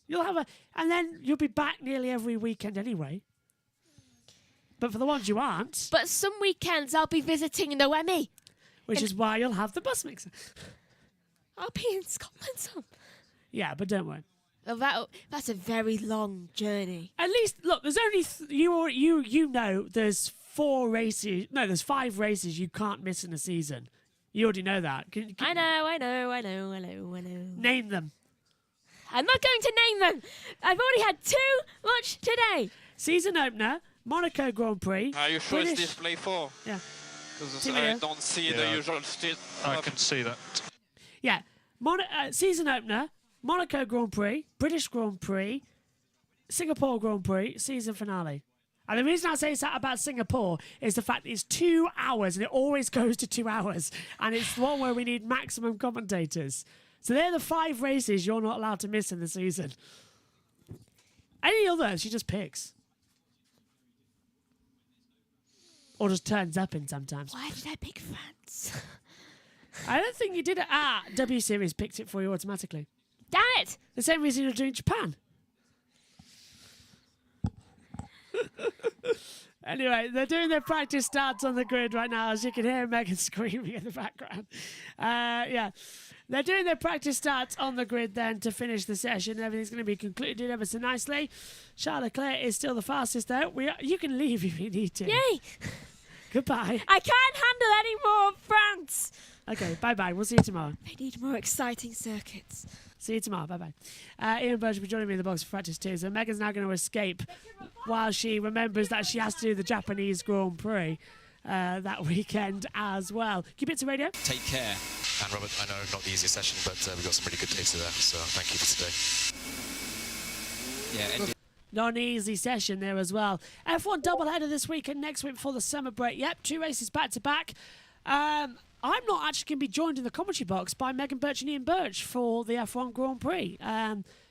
[SPEAKER 1] You'll have and then you'll be back nearly every weekend anyway. But for the ones you aren't.
[SPEAKER 3] But some weekends I'll be visiting Noemi.
[SPEAKER 1] Which is why you'll have the bus mixer.
[SPEAKER 3] I'll be in Scotland some.
[SPEAKER 1] Yeah, but don't worry.
[SPEAKER 3] Well, that's a very long journey.
[SPEAKER 1] At least, look, there's only you know there's 4 races. No, there's 5 races you can't miss in a season. You already know that.
[SPEAKER 3] I know.
[SPEAKER 1] Name them.
[SPEAKER 3] I'm not going to name them. I've already had too much today.
[SPEAKER 1] Season opener, Monaco Grand Prix.
[SPEAKER 6] Are you sure it's display 4?
[SPEAKER 1] Yeah.
[SPEAKER 6] Because I don't see the usual state.
[SPEAKER 5] I can see that.
[SPEAKER 1] Yeah. Season opener, Monaco Grand Prix, British Grand Prix, Singapore Grand Prix, season finale. And the reason I say that about Singapore is the fact that it's 2 hours, and it always goes to 2 hours. And it's the one where we need maximum commentators. So they're the 5 races you're not allowed to miss in the season. Any others, she just picks. Or just turns up in sometimes.
[SPEAKER 3] Why did I pick France?
[SPEAKER 1] I don't think you did it. W Series picked it for you automatically.
[SPEAKER 3] Damn it!
[SPEAKER 1] The same reason you're doing Japan. Anyway, they're doing their practice starts on the grid right now, as you can hear Megan screaming in the background. Yeah. They're doing their practice starts on the grid then to finish the session. Everything's going to be concluded ever so nicely. Charles Leclerc is still the fastest though. You can leave if you need to.
[SPEAKER 3] Yay!
[SPEAKER 1] Goodbye.
[SPEAKER 3] I can't handle any more of France.
[SPEAKER 1] Okay, bye-bye. We'll see you tomorrow.
[SPEAKER 3] I need more exciting circuits.
[SPEAKER 1] See you tomorrow. Bye-bye. Ian Birch will be joining me in the box for practice too. So Megan's now going to escape while she remembers that she has to do the Japanese Grand Prix that weekend as well. Keep it to radio.
[SPEAKER 7] Take care.
[SPEAKER 10] And Robert, I know not the easiest session, but we got some really good data there, so thank you for today.
[SPEAKER 7] Yeah.
[SPEAKER 1] Not an easy session there as well. F1 doubleheader this week and next week before the summer break. Yep, 2 races back to back. I'm not actually going to be joined in the commentary box by Megan Birch and Ian Birch for the F1 Grand Prix.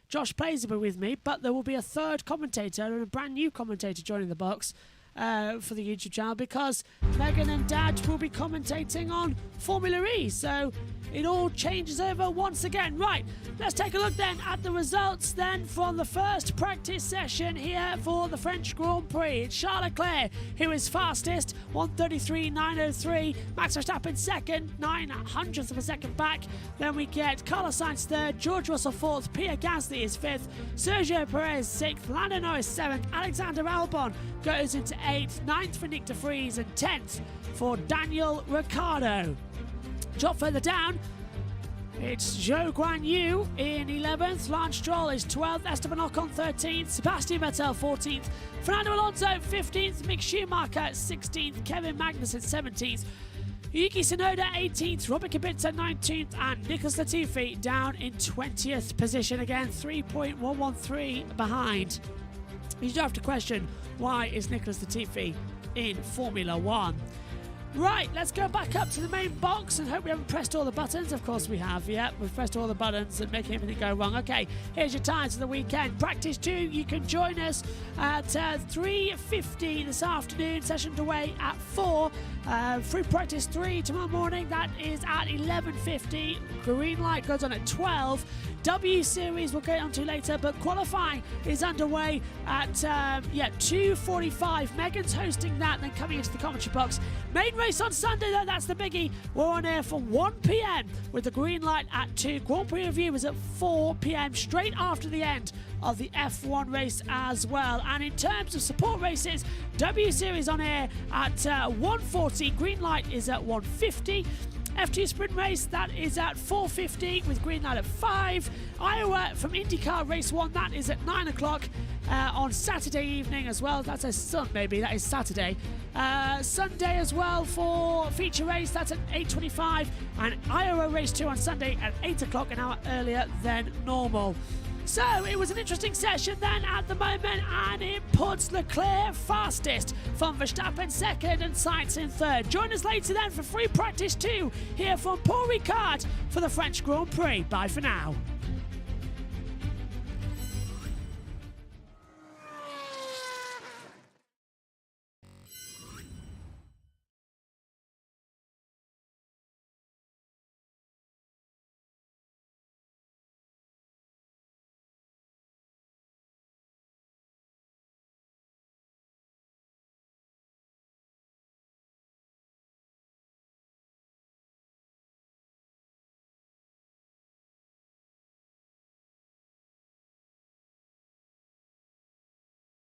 [SPEAKER 1] Josh Plays will be with me, but there will be a third commentator and a brand new commentator joining the box for the YouTube channel, because Megan and Dad will be commentating on Formula E. So it all changes over once again. Right, let's take a look then at the results then from the first practice session here for the French Grand Prix. It's Charles Leclerc who is fastest, 1:33.903. Max Verstappen second, 0.09 of a second back. Then we get Carlos Sainz third, George Russell fourth, Pierre Gasly is fifth, Sergio Perez sixth, Lando Norris seventh, Alexander Albon goes into eighth, ninth for Nick de Vries, and 10th for Daniel Ricciardo. Drop further down, it's Zhou Guanyu in 11th, Lance Stroll is 12th, Esteban Ocon 13th, Sebastian Vettel 14th, Fernando Alonso 15th, Mick Schumacher 16th, Kevin Magnussen 17th, Yuki Tsunoda 18th, Robert Kubica 19th, and Nicholas Latifi down in 20th position again, 3.113 behind. You do have to question, why is Nicholas Latifi in Formula 1? Right, let's go back up to the main box and hope we haven't pressed all the buttons. Of course we have, yeah, we've pressed all the buttons and making everything go wrong. Okay, here's your times for the weekend. Practice 2, you can join us at 3:50 this afternoon, session underway at 4. Free practice 3 tomorrow morning, that is at 11:50. Green light goes on at 12. W Series we'll get onto later, but qualifying is underway at 2:45. Megan's hosting that, then coming into the commentary box. Main race on Sunday though, that's the biggie. We're on air from 1 p.m. with the green light at 2. Grand Prix review is at 4 p.m. straight after the end of the F1 race as well. And in terms of support races, W Series on air at 1:40. Green light is at 1:50. F2 sprint race, that is at 4:50 with green light at 5. Iowa from IndyCar race 1, that is at 9 o'clock on Saturday evening as well. That's a maybe that is Saturday. Sunday as well for feature race, that's at 8:25, and Iowa race 2 on Sunday at 8 o'clock, an hour earlier than normal. So it was an interesting session then at the moment, and it puts Leclerc fastest, from Verstappen second and Sainz in third. Join us later then for free practice 2 here from Paul Ricard for the French Grand Prix. Bye for now.